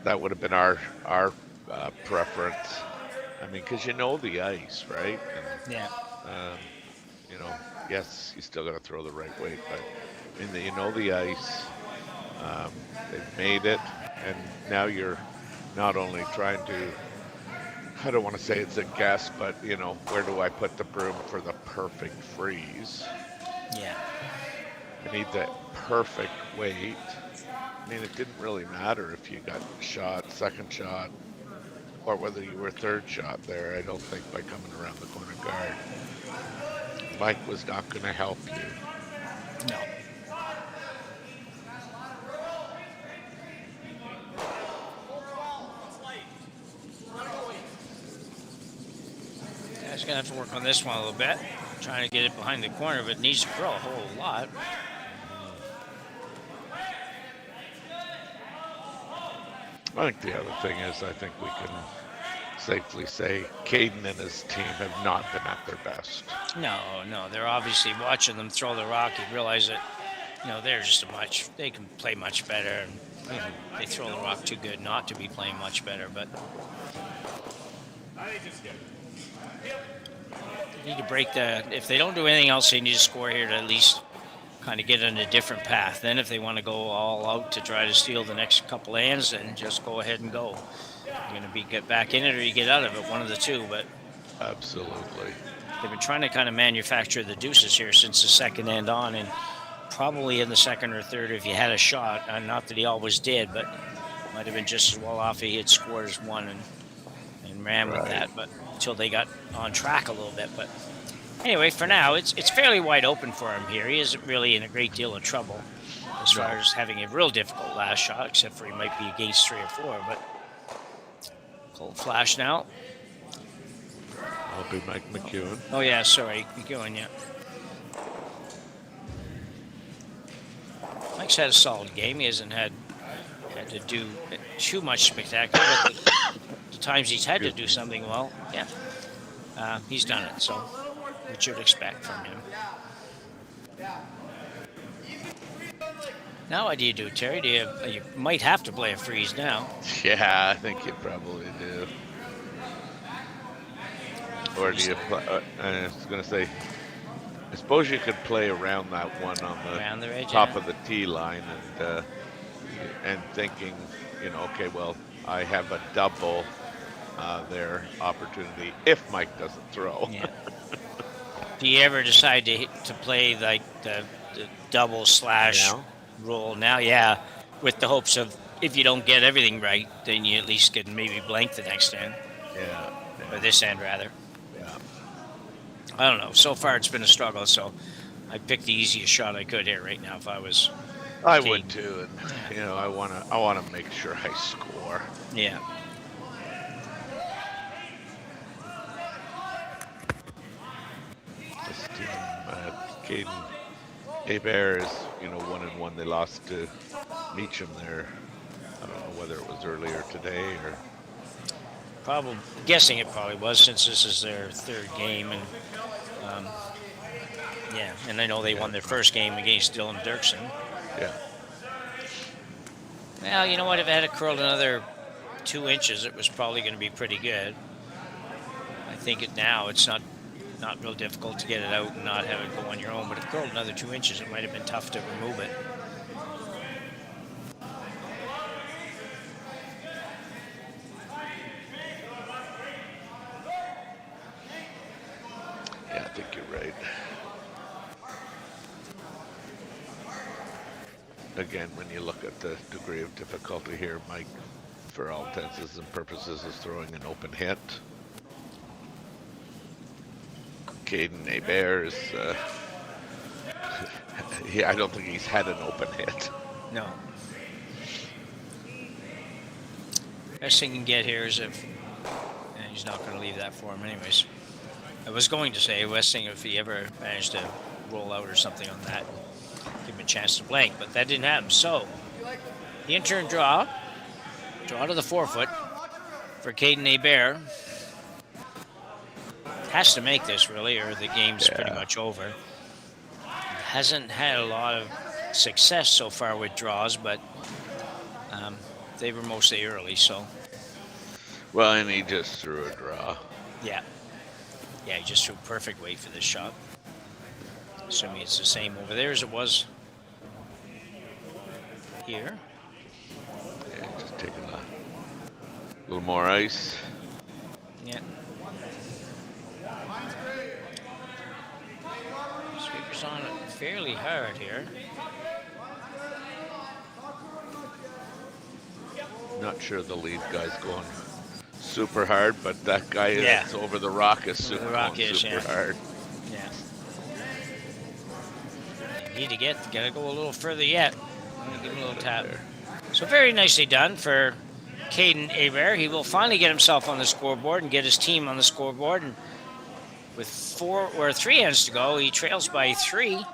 Speaker 5: that would have been our preference. I mean, because you know the ice, right? And, you know, yes, you still got to throw the right weight, but I mean, you know the ice. They've made it, and now you're not only trying to, I don't want to say it's a guess, but, you know, where do I put the broom for the perfect freeze?
Speaker 4: Yeah.
Speaker 5: You need that perfect weight. I mean, it didn't really matter if you got shot, second shot, or whether you were third shot there. I don't think by coming around the corner guard, Mike was not going to help you.
Speaker 4: No. He's going to have to work on this one a little bit. Trying to get it behind the corner, but needs to throw a whole lot.
Speaker 5: I think the other thing is, I think we can safely say Caden and his team have not been at their best.
Speaker 4: No, they're obviously watching them throw the rock. You realize that, they're just they can play much better. And, they throw the rock too good not to be playing much better, but they need to break if they don't do anything else, they need to score here to at least kind of get on a different path. Then if they want to go all out to try to steal the next couple hands, then just go ahead and go. You're going to get back in it or you get out of it, one of the two. But
Speaker 5: absolutely,
Speaker 4: they've been trying to kind of manufacture the deuces here since the second end on, and probably in the second or third if you had a shot. Not that he always did, but might have been just as well off if he had scored as one and ran with that. But until they got on track a little bit. But anyway, for now, it's fairly wide open for him here. He isn't really in a great deal of trouble as far as having a real difficult last shot, except for he might be against 3 or 4. But cold flash now.
Speaker 5: I'll be Mike McEwen.
Speaker 4: Oh, yeah, sorry. McEwen, yeah. Mike's had a solid game. He hasn't had to do too much spectacular, but the times he's had to do something well, yeah, he's done it. So what you'd expect from him. Now what do you do, Terry? You might have to play a freeze now.
Speaker 5: Yeah, I think you probably do. Or do you play, I was going to say, I suppose you could play around that one on the edge, top of the tee line and thinking, okay, well, I have a double their opportunity if Mike doesn't throw.
Speaker 4: Yeah. Do you ever decide to play like the double slash roll now? Yeah, with the hopes of if you don't get everything right, then you at least can maybe blank the next end.
Speaker 5: Yeah.
Speaker 4: Or this end, rather.
Speaker 5: Yeah.
Speaker 4: I don't know. So far, it's been a struggle, so I picked the easiest shot I could here right now if I was
Speaker 5: I would too, and I want to make sure I score.
Speaker 4: Yeah.
Speaker 5: This team, Caden Hebert is 1-1. They lost to Meacham there. I don't know whether it was earlier today or.
Speaker 4: Probably guessing it probably was, since this is their third game, and and I know they won their first game against Dylan Dirksen.
Speaker 5: Yeah.
Speaker 4: Well, you know what? If it had curled another 2 inches, it was probably going to be pretty good. I think it's not real difficult to get it out and not have it go on your own. But if it curled another 2 inches, it might have been tough to remove it.
Speaker 5: Yeah, I think you're right. Again, when you look at the degree of difficulty here, Mike, for all intents and purposes, is throwing an open hit. Caden Hebert is, I don't think he's had an open hit.
Speaker 4: No. Best thing you can get here is and he's not going to leave that for him anyways. I was going to say, best thing if he ever managed to roll out or something on that, give him a chance to blank, but that didn't happen. So, the in-turn draw to the 4-foot for Caden Hebert. Has to make this, really, or the game's pretty much over. Hasn't had a lot of success so far with draws, but they were mostly early, so.
Speaker 5: Well, and he just threw a draw.
Speaker 4: Yeah. Yeah, he just threw perfect weight for this shot. Assuming it's the same over there as it was here.
Speaker 5: Yeah, just taking a little more ice.
Speaker 4: Yeah. Sweepers on it. fairly hard here.
Speaker 5: Not sure the lead guy's going super hard, but that guy that's over the rock is super hard.
Speaker 4: Yeah. You need to gotta go a little further yet. Give him a little tap. So very nicely done for Caden Hebert. He will finally get himself on the scoreboard and get his team on the scoreboard. And with 3 ends to go, he trails by 3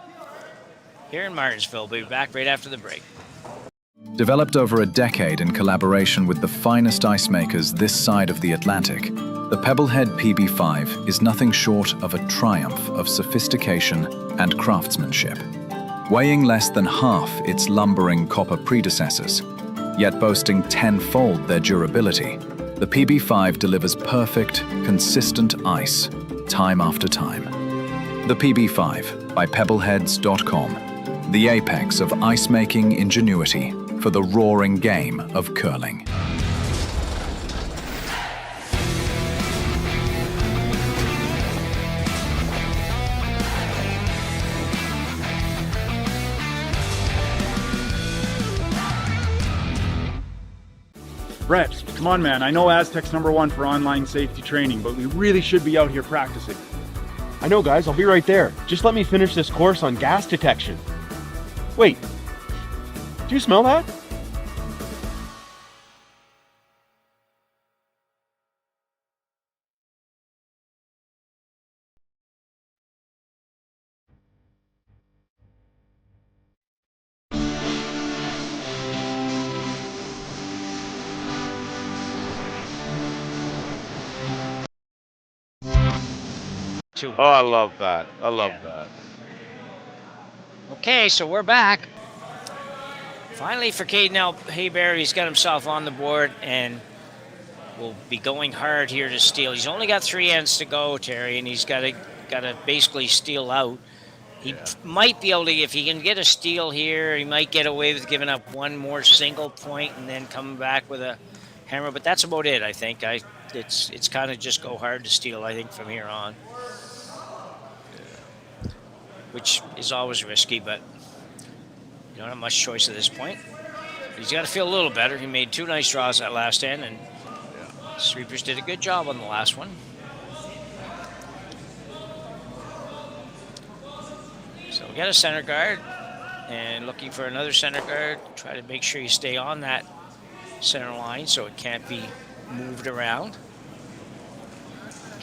Speaker 4: here in Martensville. We'll be back right after the break.
Speaker 1: Developed over a decade in collaboration with the finest ice makers this side of the Atlantic, the Pebblehead PB5 is nothing short of a triumph of sophistication and craftsmanship. Weighing less than half its lumbering copper predecessors, yet boasting tenfold their durability, the PB5 delivers perfect, consistent ice, time after time. The PB5 by Pebbleheads.com, the apex of ice-making ingenuity for the roaring game of curling.
Speaker 2: Brett, come on, man. I know Aztec's #1 for online safety training, but we really should be out here practicing.
Speaker 6: I know, guys. I'll be right there. Just let me finish this course on gas detection. Wait. Do you smell that?
Speaker 5: Oh, I love that. I love that.
Speaker 4: Okay, so we're back. Finally for Caden Hebert, he's got himself on the board and will be going hard here to steal. He's only got 3 ends to go, Terry, and he's got to basically steal out. He might be able to, if he can get a steal here, he might get away with giving up one more single point and then coming back with a hammer. But that's about it, I think. It's kind of just go hard to steal, I think, from here on. Which is always risky, but you don't have much choice at this point. He's got to feel a little better. He made 2 nice draws that last end, and Sweepers did a good job on the last one. So we got a center guard, and looking for another center guard. Try to make sure you stay on that center line so it can't be moved around.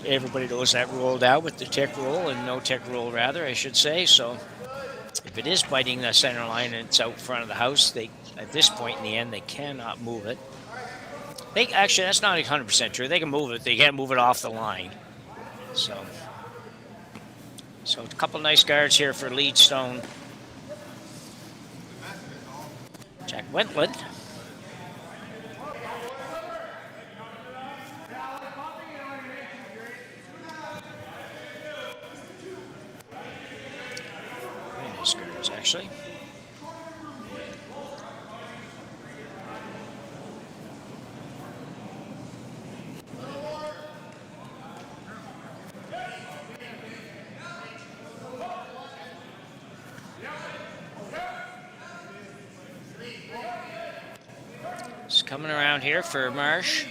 Speaker 4: Everybody knows that rule now with the tick rule, and no tick rule rather, I should say. So if it is biting the center line and it's out front of the house, at this point in the end, they cannot move it. Actually, that's not 100% true. They can move it. They can't move it off the line. So a couple nice guards here for Leadstone. Jack Wentland. Actually. It's coming around here for Marsh.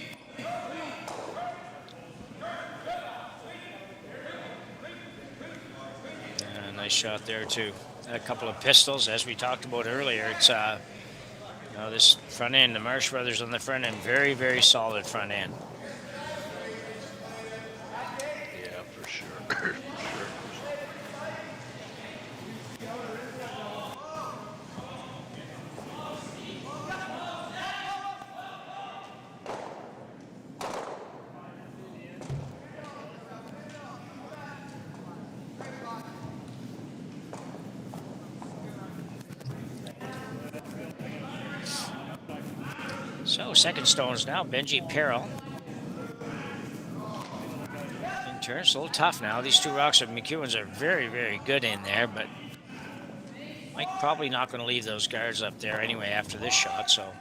Speaker 4: Nice shot there too. A couple of pistols, as we talked about earlier. It's this front end, the Marsh brothers on the front end, very, very solid front end.
Speaker 5: Yeah, for sure.
Speaker 4: So second stones now, Benji Peril. In turn, it's a little tough now. These 2 rocks of McEwen's are very, very good in there, but Mike probably not going to leave those guards up there anyway after this shot, so.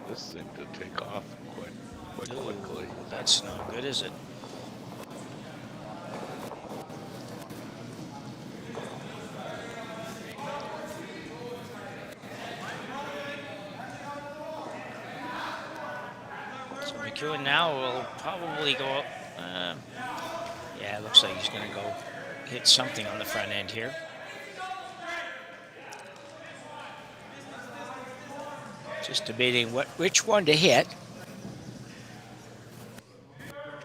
Speaker 5: This seemed to take off quite quickly.
Speaker 4: That's not good, is it? McEwen now will probably go up. Yeah, it looks like he's going to go hit something on the front end here. Just debating which one to hit.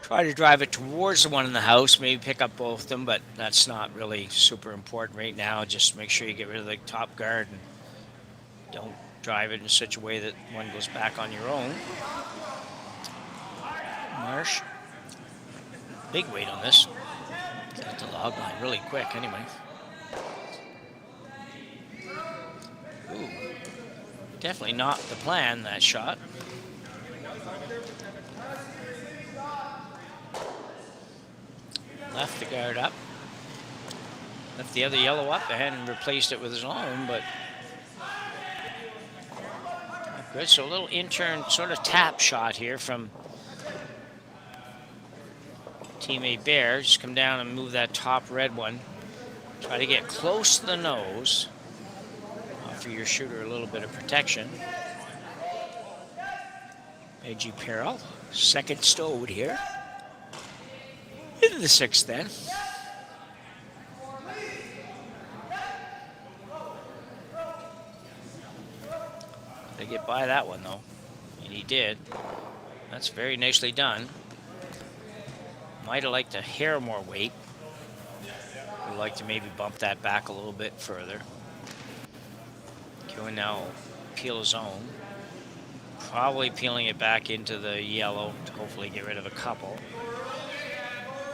Speaker 4: Try to drive it towards the one in the house, maybe pick up both of them, but that's not really super important right now. Just make sure you get rid of the top guard and don't drive it in such a way that one goes back on your own. Marsh, big weight on this. Got the log line really quick anyway. Ooh, definitely not the plan, that shot. Left the guard up. Left the other yellow up and replaced it with his own, but not good. So a little intern sort of tap shot here from teammate Bear. Just come down and move that top red one. Try to get close to the nose. Offer your shooter a little bit of protection. A.G. Peril, second stowed here. Into the sixth then. They get by that one though, and he did. That's very nicely done. Might have liked a hair more weight. Would like to maybe bump that back a little bit further. McEwen now peel his own. Probably peeling it back into the yellow to hopefully get rid of a couple.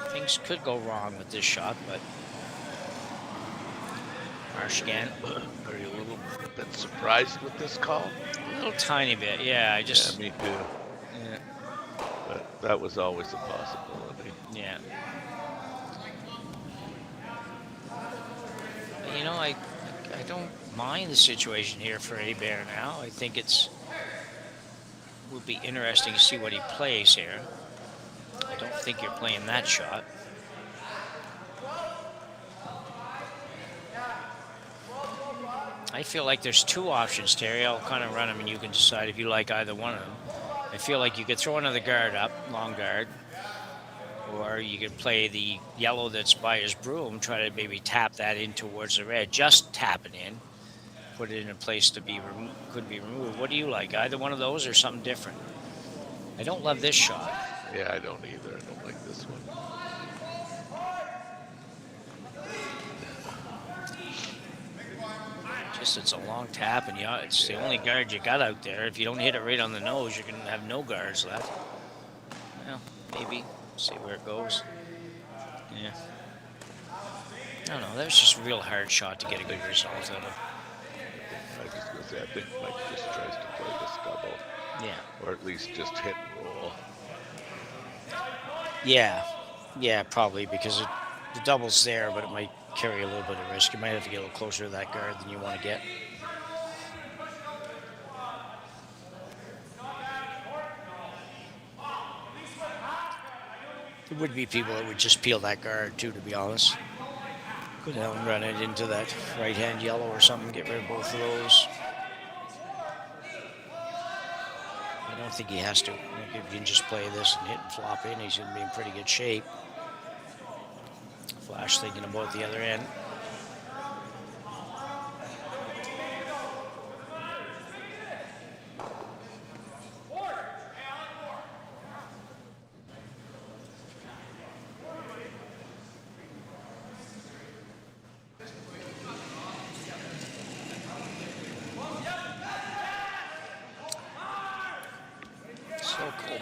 Speaker 4: Things could go wrong with this shot, but Marsh again.
Speaker 5: Are you a little bit surprised with this call?
Speaker 4: A little tiny bit, yeah.
Speaker 5: Yeah, me too.
Speaker 4: Yeah.
Speaker 5: But that was always a possibility.
Speaker 4: Yeah. But, you know, I don't mind the situation here for Hebert now. I think would be interesting to see what he plays here. I don't think you're playing that shot. I feel like there's two options, Terry. I'll kind of run them and you can decide if you like either one of them. I feel like you could throw another guard up, long guard, or you could play the yellow that's by his broom, try to maybe tap that in towards the red. Just tap it in, put it in a place to be could be removed. What do you like? Either one of those or something different? I don't love this shot.
Speaker 5: Yeah, I don't either. I don't like this one.
Speaker 4: Just it's a long tap, and it's the only guard you got out there. If you don't hit it right on the nose, you're going to have no guards left. Well, maybe. See where it goes. Yeah. I don't know. That was just a real hard shot to get a good result out of.
Speaker 5: I was just going to say, I think Mike just tries to play this double.
Speaker 4: Yeah.
Speaker 5: Or at least just hit and roll.
Speaker 4: Yeah, probably, because the double's there, but it might carry a little bit of risk. You might have to get a little closer to that guard than you want to get. There would be people that would just peel that guard too, to be honest. Go down and run it into that right-hand yellow or something, get rid of both of those. I don't think he has to. If he can just play this and hit and flop in, he's going to be in pretty good shape. Flash thinking about the other end.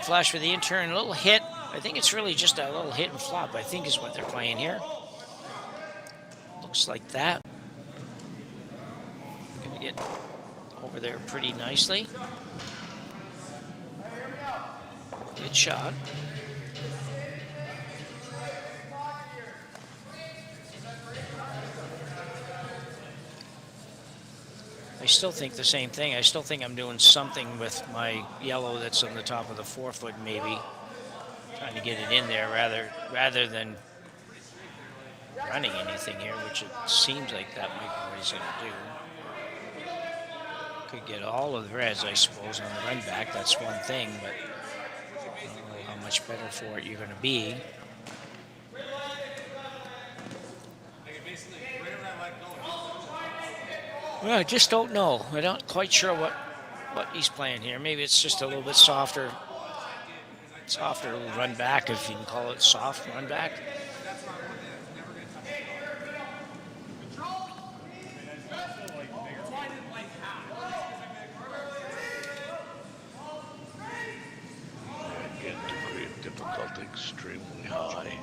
Speaker 4: Flash for the intern, a little hit. I think it's really just a little hit and flop, I think is what they're playing here. Looks like that. Gonna get over there pretty nicely. Good shot. I still think the same thing. I still think I'm doing something with my yellow that's on the top of the 4-foot maybe. Trying to get it in there rather than running anything here, which it seems like that might be what he's going to do. Could get all of the reds, I suppose, on the run back. That's one thing, but much better for it you're going to be. Well, I just don't know. I'm not quite sure what he's playing here. Maybe it's just a little bit softer run back, if you can call it soft run back.
Speaker 5: Again, degree of difficulty extremely high.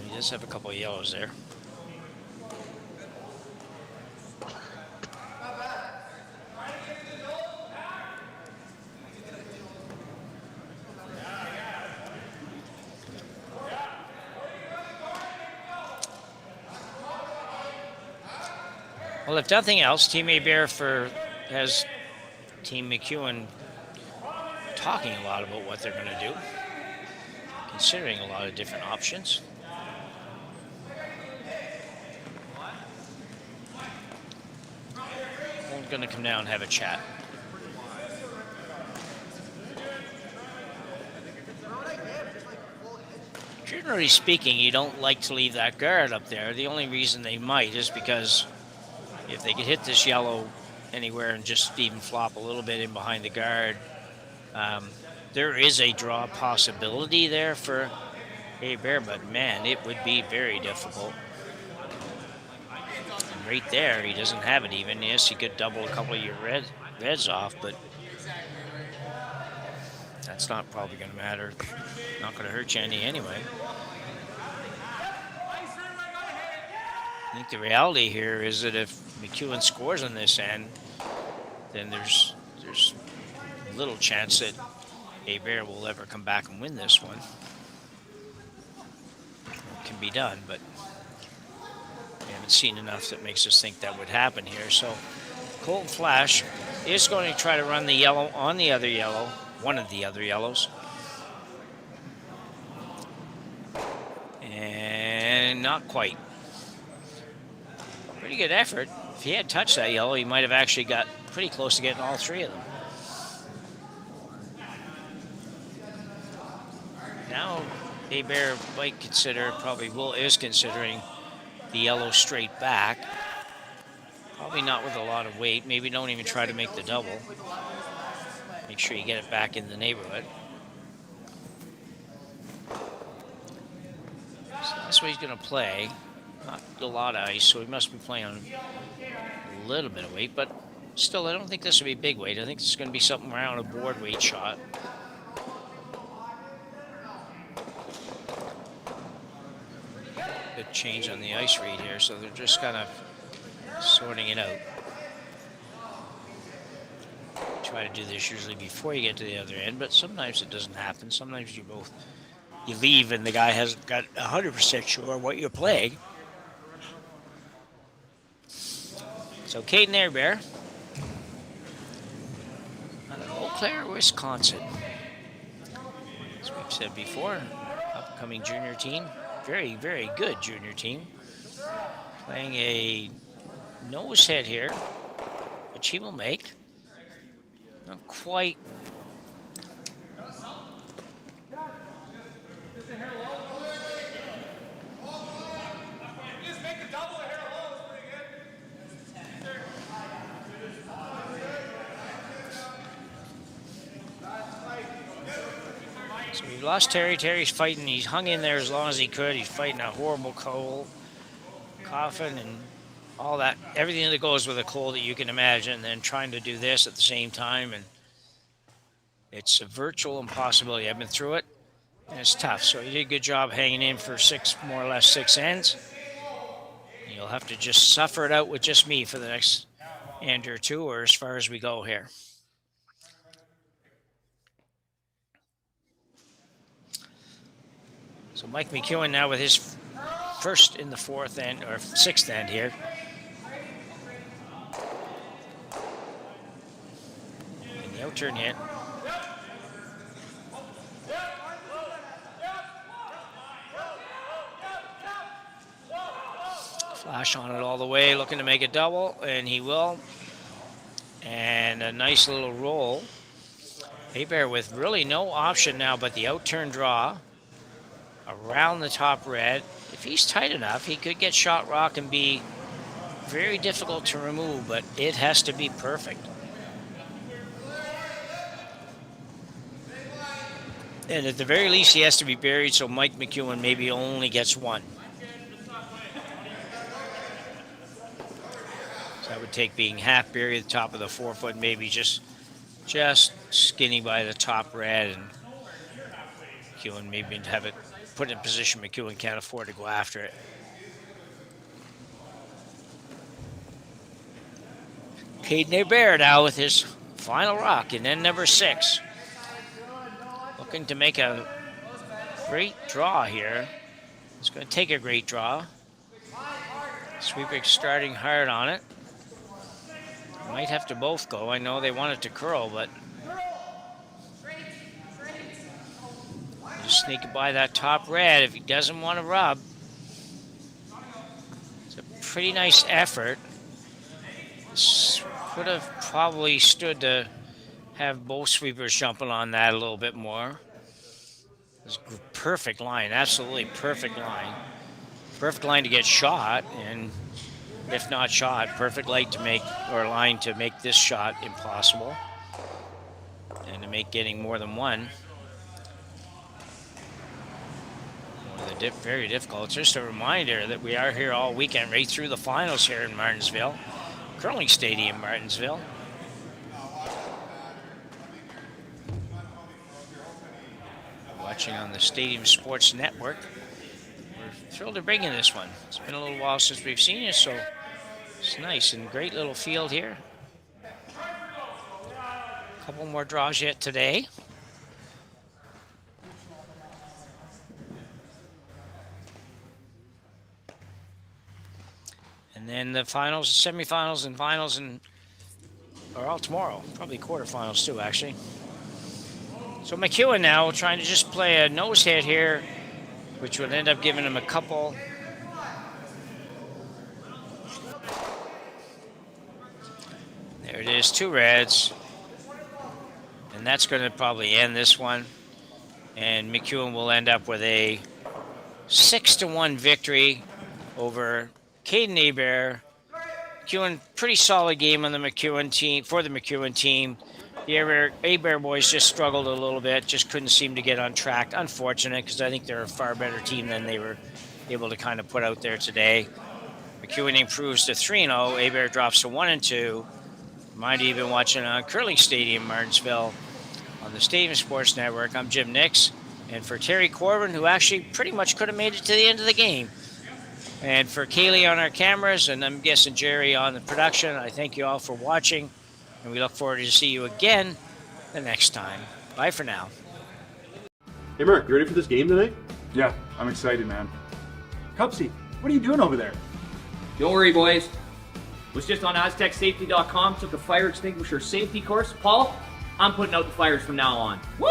Speaker 4: He does have a couple of yellows there. Well, if nothing else, Team Hebert has Team McEwen talking a lot about what they're going to do, considering a lot of different options. We're going to come down and have a chat. Generally speaking, you don't like to leave that guard up there. The only reason they might is because if they could hit this yellow anywhere and just even flop a little bit in behind the guard, there is a draw possibility there for Hebert, but man, it would be very difficult. And right there, he doesn't have it even. Yes, he could double a couple of your reds off, but that's not probably going to matter. Not going to hurt you any anyway. I think the reality here is that if McEwen scores on this end, then there's little chance that Hebert will ever come back and win this one. It can be done, but we haven't seen enough that makes us think that would happen here. So Colt Flash is going to try to run the yellow on the other yellow, one of the other yellows. And not quite. Pretty good effort. If he had touched that yellow, he might have actually got pretty close to getting all three of them. Now, Hebert might consider, is considering the yellow straight back. Probably not with a lot of weight. Maybe don't even try to make the double. Make sure you get it back in the neighborhood. So that's what he's going to play. Not a lot of ice, so he must be playing on a little bit of weight, but still, I don't think this will be big weight. I think it's going to be something around a board weight shot. Good change on the ice read here, so they're just kind of sorting it out. Try to do this usually before you get to the other end, but sometimes it doesn't happen. Sometimes you leave and the guy hasn't got 100% sure what you're playing. So Caden Hebert, out of Eau Claire, Wisconsin. As we've said before, upcoming junior team, very, very good junior team. Playing a nose hit here, which he will make. Not quite. So we lost Terry. Terry's fighting. He's hung in there as long as he could. He's fighting a horrible cold, coughing, and all that. Everything that goes with a cold that you can imagine. And then trying to do this at the same time, and it's a virtual impossibility. I've been through it, and it's tough. So he did a good job hanging in for more or less six ends. You'll have to just suffer it out with just me for the next end or two, or as far as we go here. So Mike McEwen now with his first in the fourth end, or sixth end here. And the out-turn hit. Flash on it all the way, looking to make a double, and he will. And a nice little roll. Hebert with really no option now but the out-turn draw around the top red. If he's tight enough, he could get shot rock and be very difficult to remove, but it has to be perfect. And at the very least, he has to be buried, so Mike McEwen maybe only gets one. So that would take being half buried at the top of the 4-foot, maybe just skinny by the top red, and McEwen maybe have it put in position McEwen can't afford to go after it. Caden Hebert now with his final rock, and then number 6. Looking to make a great draw here. It's going to take a great draw. Sweeper starting hard on it. Might have to both go. I know they want it to curl, but just sneak it by that top red if he doesn't want to rub. It's a pretty nice effort. This would have probably stood to have both sweepers jumping on that a little bit more. It's a perfect line, absolutely perfect line. Perfect line to get shot, and if not shot, perfect light to make, or line to make this shot impossible, and to make getting more than one very difficult. It's just a reminder that we are here all weekend, right through the finals here in Martensville, Curling Stadium, Martensville. Watching on the Stadium Sports Network. We're thrilled to bring in this one. It's been a little while since we've seen you, so it's nice and great little field here. A couple more draws yet today. And then the finals, semifinals, and finals are all tomorrow. Probably quarterfinals too, actually. So McEwen now trying to just play a nose hit here, which would end up giving him a couple. There it is, 2 reds. And that's going to probably end this one. And McEwen will end up with a 6-1 victory over Caden Hebert. McEwen, pretty solid game on the McEwen team, for the McEwen team. The Hebert boys just struggled a little bit, just couldn't seem to get on track. Unfortunate, because I think they're a far better team than they were able to kind of put out there today. McEwen improves to 3-0. Hebert drops to 1-2. Remind you, you've been watching on Curling Stadium, Martensville, on the Stadium Sports Network. I'm Jim Nix, and for Terry Corbin, who actually pretty much could have made it to the end of the game, and for Kaylee on our cameras, and I'm guessing Jerry on the production, I thank you all for watching, and we look forward to see you again the next time. Bye for now.
Speaker 6: Hey Mark, you ready for this game tonight?
Speaker 2: Yeah, I'm excited, man. Cupsy, what are you doing over there?
Speaker 3: Don't worry, boys. Was just on AztecSafety.com, took a fire extinguisher safety course. Paul, I'm putting out the fires from now on. Woo!